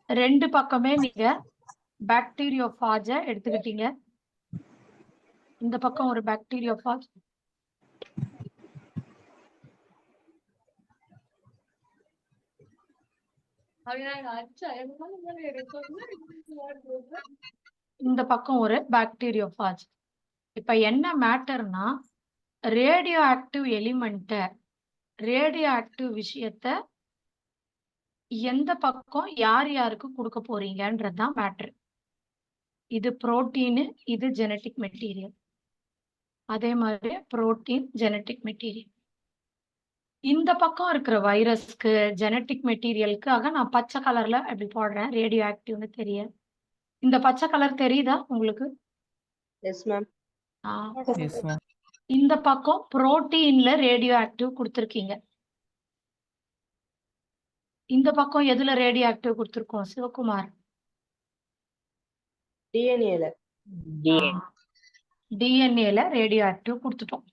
ரெண்டு பக்கமே நீங்க பாக்டீரியோபாஜ எடுத்துக்கிட்டீங்க. இந்த பக்கம் ஒரு பாக்டீரியோபாஜ், இந்த பக்கம் ஒரு பாக்டீரியோபாஜ். இப்ப என்ன மேட்டர்னா ரேடியோ ஆக்டிவ் எலிமெண்ட்ட, ரேடியோ ஆக்டிவ் விஷயத்த எந்த பக்கம் யார் யாருக்கு கொடுக்க போறீங்கன்றதுதான் மேட்டர். இது புரோட்டீன், இது ஜெனட்டிக் மெட்டீரியல். அதே மாதிரி புரோட்டீன் ஜெனட்டிக் மெட்டீரியல். இந்த பக்கம் இருக்கிற வைரஸ்க்கு ஜெனட்டிக் மெட்டீரியலுக்காக நான் பச்சை கலர்ல அப்படி போடுறேன், ரேடியோ ஆக்டிவ்னு தெரிய. இந்த பச்சை கலர் தெரியுதா உங்களுக்கு? Yes ma'am. Yes, ma'am. இந்த பக்கம் புரோட்டீன்ல ரேடியோ ஆக்டிவ் கொடுத்துருக்கீங்க. இந்த பக்கம் எதுல ரேடியோ ஆக்டிவ் கொடுத்துருக்கோம் சிவகுமார்? டிஎன்ஏல. டிஎன்ஏல ரேடியோ ஆக்டிவ் கொடுத்துட்டோம்.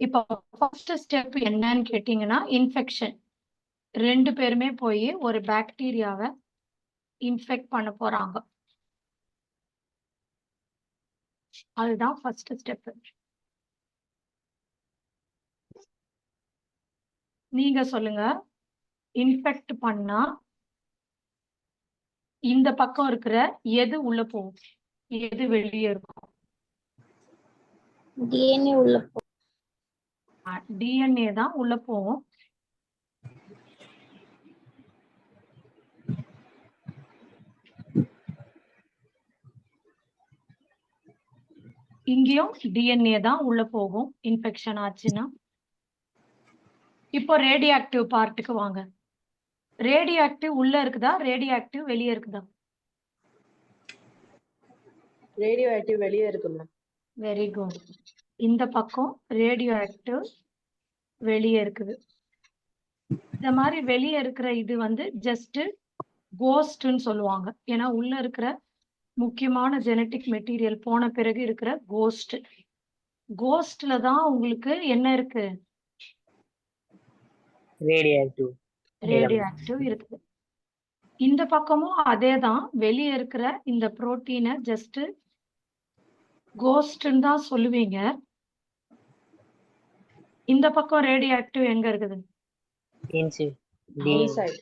இப்போ ஃபர்ஸ்ட் ஸ்டெப் என்னன்னு கேட்டீங்கன்னா இன்ஃபெக்ஷன். ரெண்டு பேருமே போய் ஒரு பாக்டீரியாவை இன்ஃபெக்ட் பண்ண போறாங்க. அதுதான் ஃபர்ஸ்ட் ஸ்டெப். நீங்க சொல்லுங்க, இன்ஃபெக்ட் பண்ணா இந்த பக்கம் இருக்கிற எது உள்ள போகும், எது வெளியே இருக்கும்? டிஎன்ஏ உள்ள டிஎன்ஏ தான் உள்ள போகும். இங்கேயும் டிஎன்ஏ தான் உள்ள போகும் இன்ஃபெக்ஷன் ஆச்சுன்னா. இப்போ ரேடியோ ஆக்டிவ் பார்ட்டுக்கு வாங்க. ரேடியோ ஆக்டிவ் உள்ள இருக்குதா, ரேடியோ ஆக்டிவ் வெளியே இருக்குதா? ரேடியோ ஆக்டிவ் வெளியே இருக்கு மேம். Very good. இந்த பக்கம் ரேடியோ ஆக்டிவ் வெளியே இருக்குது. இந்த மாதிரி வெளியே இருக்கிற இது வந்து ஜஸ்ட் கோஸ்ட்னு சொல்லுவாங்க. ஏன்னா உள்ள இருக்கிற முக்கியமான ஜெனட்டிக் மெட்டீரியல் போன பிறகு இருக்கிற கோஸ்ட். கோஸ்ட்ல தான் உங்களுக்கு என்ன இருக்கு? Radioactive. ரேடியோ ஆக்டிவ் இருக்குது. இந்த பக்கமும் அதே தான். வெளியே இருக்கிற இந்த புரோட்டீனை ஜஸ்ட் கோஸ்ட்னு தான் சொல்லுவீங்க. இந்த பக்கம் ரேடியோ ஆக்டிவ் எங்க இருக்குது? Inside. Inside.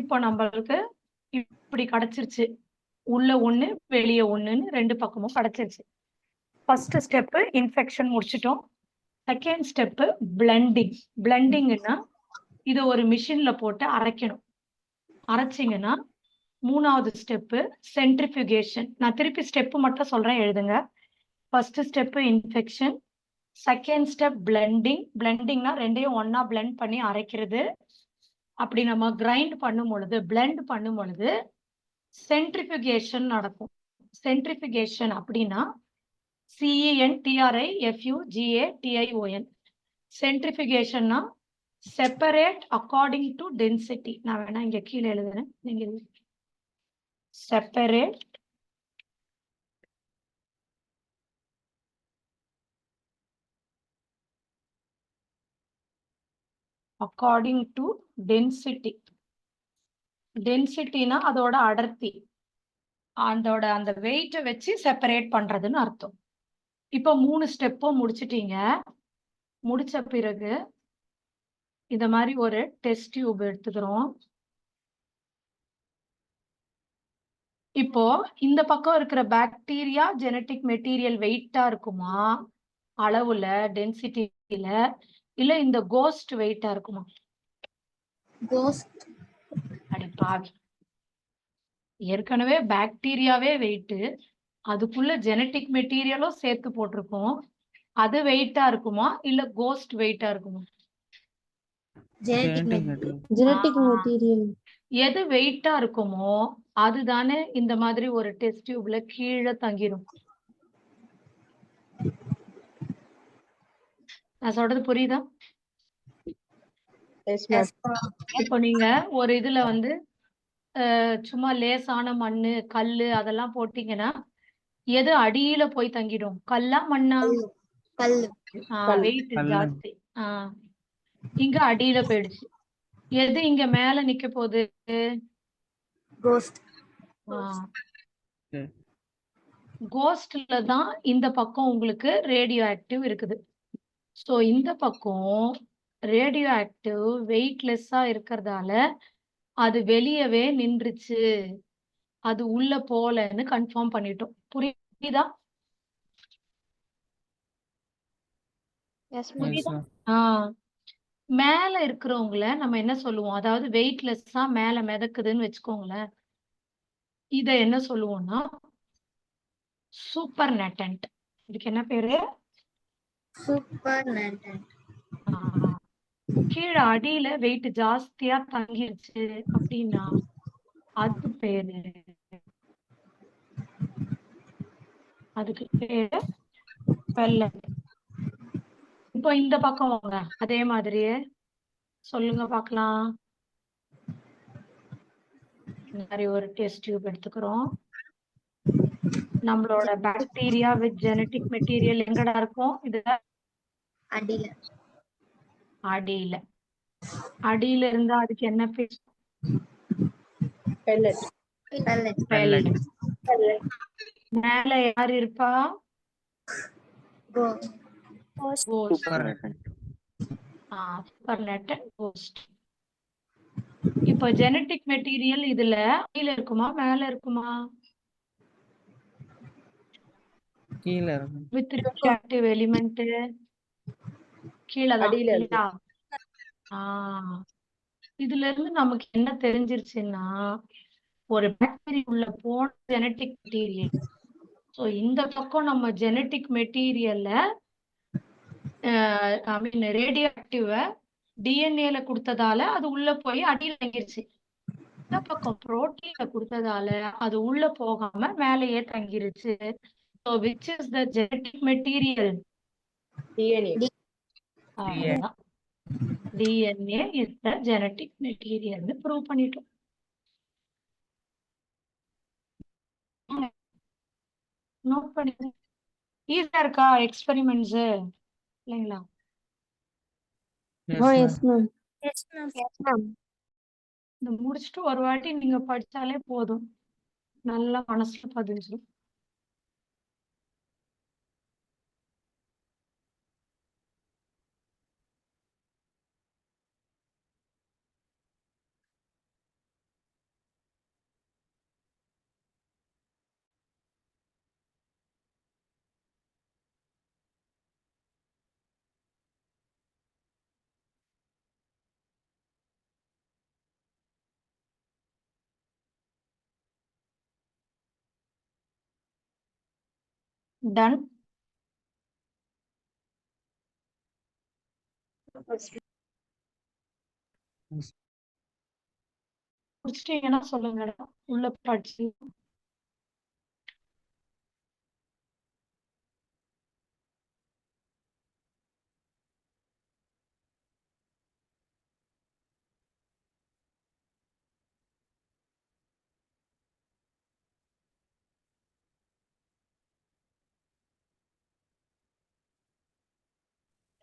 இப்போ நம்மளுக்கு இப்படி கிடைச்சிருச்சு. உள்ள ஒண்ணு வெளியே ஒண்ணுன்னு ரெண்டு பக்கமும் கிடைச்சிருச்சு. ஃபர்ஸ்ட் ஸ்டெப் இன்ஃபெக்ஷன் முடிச்சிட்டோம். Second step blending. பிளண்டிங்னா இதை ஒரு மிஷின்ல போட்டு அரைக்கணும். அரைச்சிங்கன்னா மூணாவது ஸ்டெப்பு சென்ட்ரிஃபியூகேஷன். நான் திருப்பி ஸ்டெப்பு மட்டும் சொல்றேன், எழுதுங்க. First step infection, second step blending. பிளண்டிங்னா ரெண்டையும் ஒன்னா பிளெண்ட் பண்ணி அரைக்கிறது. அப்படி நம்ம கிரைண்ட் பண்ணும் பொழுது, பிளெண்ட் பண்ணும் பொழுது சென்ட்ரிஃபியூகேஷன் நடக்கும். சென்ட்ரிஃபியூகேஷன் அப்படின்னா CENTRIFUGATION. சென்ட்ரிஃபியூகேஷன்னா செப்பரேட் அக்கார்டிங் டு டென்சிட்டி. நான் வேணா இங்க கீழே எழுதுறேன், நீங்க செப்பரேட் அக்கார்டிங் டு டென்சிட்டி. டென்சிட்டினா அதோட அடர்த்தி, அதோட அந்த வெயிட்டை வச்சு செப்பரேட் பண்றதுன்னு அர்த்தம். இப்போ 3 ஸ்டெப்பும் முடிச்சிட்டீங்க. முடிச்ச பிறகு இந்த மாதிரி ஒரு டெஸ்ட் டியூப் எடுத்துக்கிறோம். இப்போ இந்த பக்கம் இருக்கிற பாக்டீரியா ஜெனட்டிக் மெட்டீரியல் வெயிட்டா இருக்குமா அளவுல, டென்சிட்டியில, இல்ல இந்த கோஸ்ட் வெயிட்டா இருக்குமா? கோஸ்ட். அடி பாவி, ஏற்கனவே பாக்டீரியாவே வெயிட், அதுக்குள்ள ஜெனட்டிக் மெட்டீரியலும் சேர்த்து போட்டிருக்கோம். அது வெயிட்டா இருக்குமா இல்ல கோஸ்ட் வெயிட்டா இருக்குமா? Genetic material. எது வெயிட்டா இருக்குமோ அதுதானே இந்த மாதிரி ஒரு டெஸ்ட் டியூப்ல கீழே தங்கிரும். நான் சொல்றது புரியுதா? இப்போ நீங்க ஒரு இதுல வந்து சும்மா லேசான மண்ணு, கல்லு அதெல்லாம் போட்டீங்கன்னா எது அடியில போய் தங்கிடும்? கல்லா மண்ணா? கல்லு. வெயிட் ஜாஸ்தி. இங்க அடியில போயிடுச்சு. எது இங்க மேல நிக்க போகுது? கோஸ்ட். கோஸ்ட்ல தான் இந்த பக்கம் உங்களுக்கு ரேடியோ ஆக்டிவ் இருக்குது. ஸோ இந்த பக்கம் ரேடியோ ஆக்டிவ் வெயிட்லெஸ்ஸா இருக்கிறதால அது வெளியவே நின்றுச்சு, அது உள்ள போலன்னு கன்ஃபார்ம் பண்ணிட்டோம். புரியுதா? மேல இருக்கிறவங்கள நம்ம என்ன சொல்லுவோம்? அதாவது வெயிட்லெஸ்ஸா மேல மிதக்குதுன்னு வச்சுக்கோங்களேன். இத என்ன சொல்லுவோம்னா சூப்பர் நேட்டன்ட். இதுக்கு என்ன பேரு? சூப்பர் நேட்டன்ட். கீழே அடியில வெயிட் ஜாஸ்தியா தங்கிருச்சு அப்படின்னா அது பேரு, அதுக்கு பேரு பெல்லட். இப்போ இந்த பக்கம் வாங்க, அதே மாதிரியே சொல்லுங்க பார்க்கலாம். இந்த மாதிரி ஒரு டெஸ்ட் டியூப் எடுத்துக்கிறோம். நம்மளோட பாக்டீரியா வித் ஜெனட்டிக் மெட்டீரியல் எங்கடா இருக்கும்? இதுல அடியில. அடியில. அடியில இருந்தா அதுக்கு என்ன பேர்? பெல்லட். பெல்லட். மேல யார் இருப்பா? Supernatant, ghost. இப்போ ஜெனட்டிக் மெட்டீரியல் இதுல கீழ இருக்குமா மேல இருக்குமா? கீழ வித் ரியாக்டிவ் எலிமெண்ட் கீழே தான் அடியில இருக்கு. இல்லையா? இதுல இருந்து நமக்கு என்ன தெரிஞ்சிருச்சுன்னா, ஒரு பாக்டீரியா உள்ள போன ஜெனட்டிக் மெட்டீரியல். ஸோ இந்த பக்கம் நம்ம ஜெனட்டிக் மெட்டீரியல்ல ஐ மீன் ரேடியோ ஆக்டிவ டிஎன்ஏல கொடுத்ததால அது உள்ள போய் அடியில் தங்கிருச்சு. இந்த பக்கம் புரோட்டீன்ல கொடுத்ததால அது உள்ள போகாம மேலேயே தங்கிருச்சு. So which is the genetic material? DNA. அவ்வளவுதான். டிஎன்ஏ இஸ் த ஜெனட்டிக் மெட்டீரியல்னு ப்ரூவ் பண்ணிட்டோம். நோட் பண்ணுங்க. ஈஸியா இருக்கா எக்ஸ்பெரிமெண்ட்ஸ் இல்லைங்களா? Yes, Oh, ma'am. yes, ma'am. Yes, ma'am. Yes, ma'am. இந்த முடிச்சுட்டு ஒரு வாட்டி நீங்க படிச்சாலே போதும், நல்லா மனசுல பதிஞ்சிடும். டன். முடிச்சிட்டீங்கன்னா சொல்லுங்க, உள்ள படிச்சு.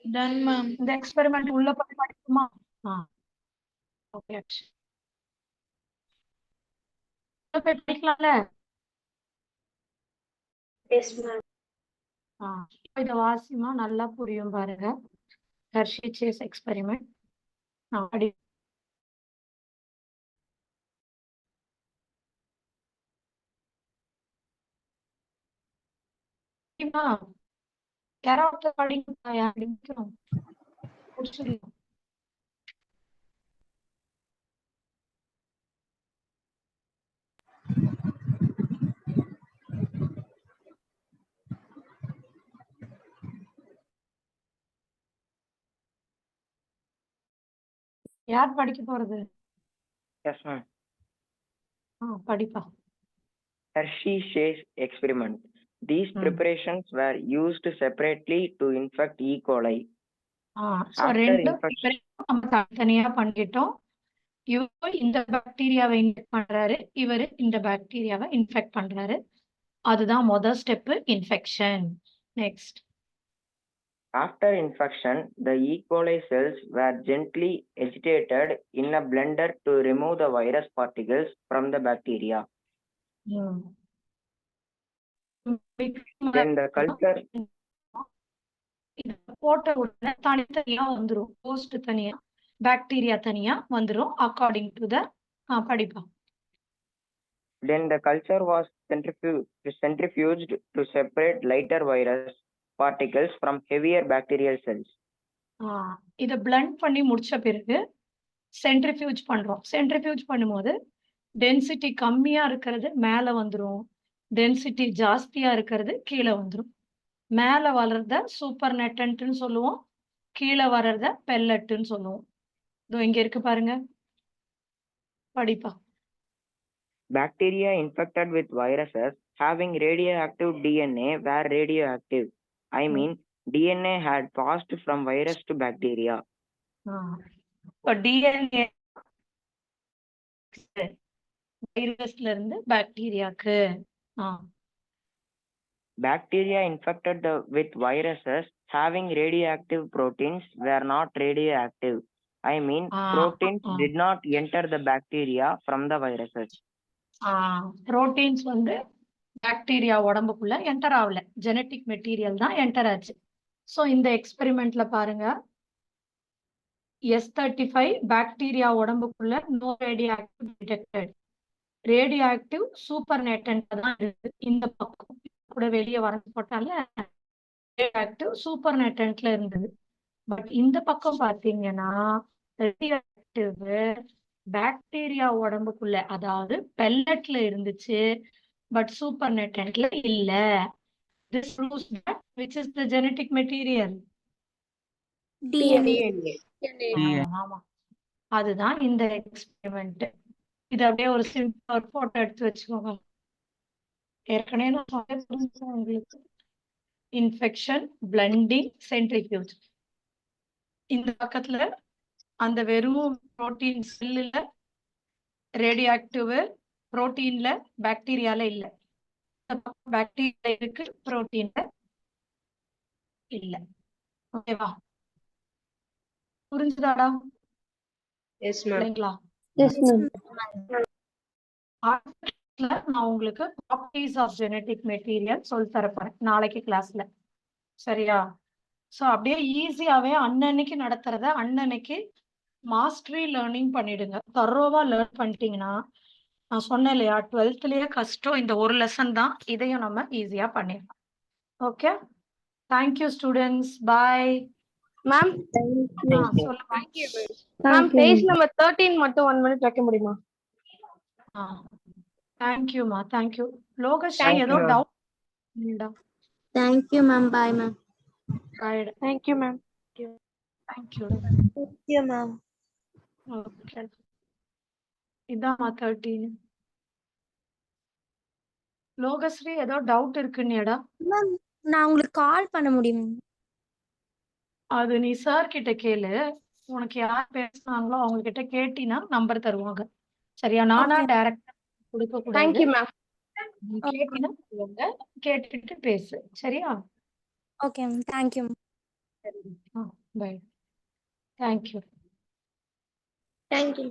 Done, ma'am. இந்த எக்ஸ்பெரிமெண்ட் உள்ள போய் படிக்குமா? ஓகே, உள்ள போய் படிக்கலாம்ல? Yes, ma'am. இதை வாசிமா நல்லா புரியும் பாருங்க. ஹெர்ஷி சேஸ் எக்ஸ்பெரிமெண்ட் படி. யாராவது படிக்கணும், படிக்கணும், முடிச்சிடலாம். யார் படிக்க போறது? Yes, ma'am. படிப்பா. Hershey-Chase experiment. These preparations were used separately to infect E. coli. ரெண்டு நம்ம தனித்தனியா பண்ணிட்டோம். இவர் இந்த பாக்டீரியாவை இன்ஃபெக்ட் பண்றாரு, இவரு இந்த பாக்டீரியாவை இன்ஃபெக்ட் பண்றாரு. அதுதான் முதல் step, infection. Next. After infection, the E. coli cells were gently agitated in a blender to remove the virus particles from the bacteria. Then the culture போட்ட உடனே தனித்தனியா வந்துரும், போஸ்ட் தனியா, பாக்டீரியா தனியா வந்துரும் அக்கார்டிங் டு த படிப்பா. Then the culture was centrifuged to separate lighter virus particles from heavier bacterial cells. இத blend பண்ணி முடிச்ச பிறகு சென்ட்ரிஃபியூஜ் பண்றோம். சென்ட்ரிஃபியூஜ் பண்ணும்போது டென்சிட்டி கம்மியா இருக்கிறது மேல வந்துரும், டென்சிட்டி ஜாஸ்தியா இருக்கிறது கீழே வந்துரும். மேல வளர்றத சூப்பர் நெட்டன்ட்னு சொல்லுவோம், கீழே வளர்றத பெல்லட்னு சொல்லுவோம். இதோ இங்க இருக்கு பாருங்க, படிப்பா. Bacteria infected with viruses having radioactive DNA were radioactive. I mean, DNA had passed from virus to bacteria. DNA வைரஸ்ல இருந்து பாக்டீரியாக்கு. Bacteria infected with viruses having radioactive proteins were not radioactive. I mean, proteins did not enter the bacteria from the viruses. Proteins வந்து பாக்டீரியா உடம்புக்குள்ள என்டர் ஆகல, ஜெனட்டிக் மெட்டீரியல் தான் என்டர் ஆச்சு. ஸோ இந்த எக்ஸ்பெரிமெண்ட்ல பாருங்க, S35 பாக்டீரியா உடம்புக்குள்ள no radioactive detected. Radioactive supernatant தான் இருக்கு. இந்த பக்கம் கூட வெளியே வரைஞ்சு போட்டால ரேடியோ ஆக்டிவ் சூப்பர் நெட்டன்ட்ல இருந்தது. பட் இந்த பக்கம் பாத்தீங்கன்னா ரேடியோஆக்டிவ் பாக்டீரியா உடம்புக்குள்ள அதாவது பெல்லட்ல இருந்துச்சு பட் சூப்பர் நெட்டன்ட்ல இல்ல. This proves that which is the genetic material? DNA. ஆமா, அதுதான் இந்த எக்ஸ்பெரிமெண்ட். இது அப்படியே ஒரு சிம்பிள் போட்டோ எடுத்து வச்சுக்கோங்க. ஏற்கனவே நான் சொன்னேன் உங்களுக்கு இன்ஃபெக்ஷன், பிளண்டிங், சென்ட்ரிஃபியூஜ். இந்த பக்கத்துல அந்த வெறும் புரோட்டீன் செல்லுல ரேடியோ ஆக்டிவ், புரோட்டீன்ல பாக்டீரியால இல்ல. பாக்டீரியா இருக்கு, புரோட்டீன்ல இல்ல. ஓகேவா? புரிஞ்சுதாடா? Yes, ma'am. இல்லைங்களா? Yes, ma'am. நான் உங்களுக்கு ப்ராப்பர்ட்டீஸ் ஆஃப் ஜெனடிக் மெட்டீரியல் சொல்லி தரப்போறேன் நாளைக்கு கிளாஸ்ல. சரியா? ஸோ அப்படியே ஈஸியாவே அன்னன்னைக்கு நடத்துறத அன்னன்னைக்கு மாஸ்டரி லேர்னிங் பண்ணிடுங்க. தரோவா லேர்ன் பண்ணிட்டீங்கன்னா, நான் சொன்னேன் இல்லையா 12th கஷ்டம் இந்த ஒரு லெசன் தான். இதையும் நம்ம ஈஸியா பண்ணிடலாம். Okay, thank you students. Bye. Ma'am சொல்லுமா. மேம் பேஜ் நம்பர் 13 மட்டும் 1 மினிட் வைக்க முடியுமா? தேங்க்யூமா, தேங்க்யூ. லோகஸ்ரீ Thank ஏதோ you. Doubt? Thank you, ma'am. Bye, ma'am. Thank you, ma'am. Thank you. Thank you, ma'am. Okay, இதாம்மா 13. லோகஸ்ரீ ஏதோ டவுட் இருக்குன்னியடா? மேம் நான் உங்களுக்கு கால் பண்ண முடியுமா? அது நீ சார் கிட்ட கேளு. உனக்கு யார் பேசுனாங்களோ அவங்க கிட்ட கேட்டினா நம்பர் தருவாங்க. சரியா? நானா டைரக்டா கொடுக்க கூடாது. Thank you, ma'am. நீ கேட்டினா சொல்லுங்க, கேட்டுட்டு பேசு. சரியா? Okay ma'am, thank you. Bye. Thank you. Thank you.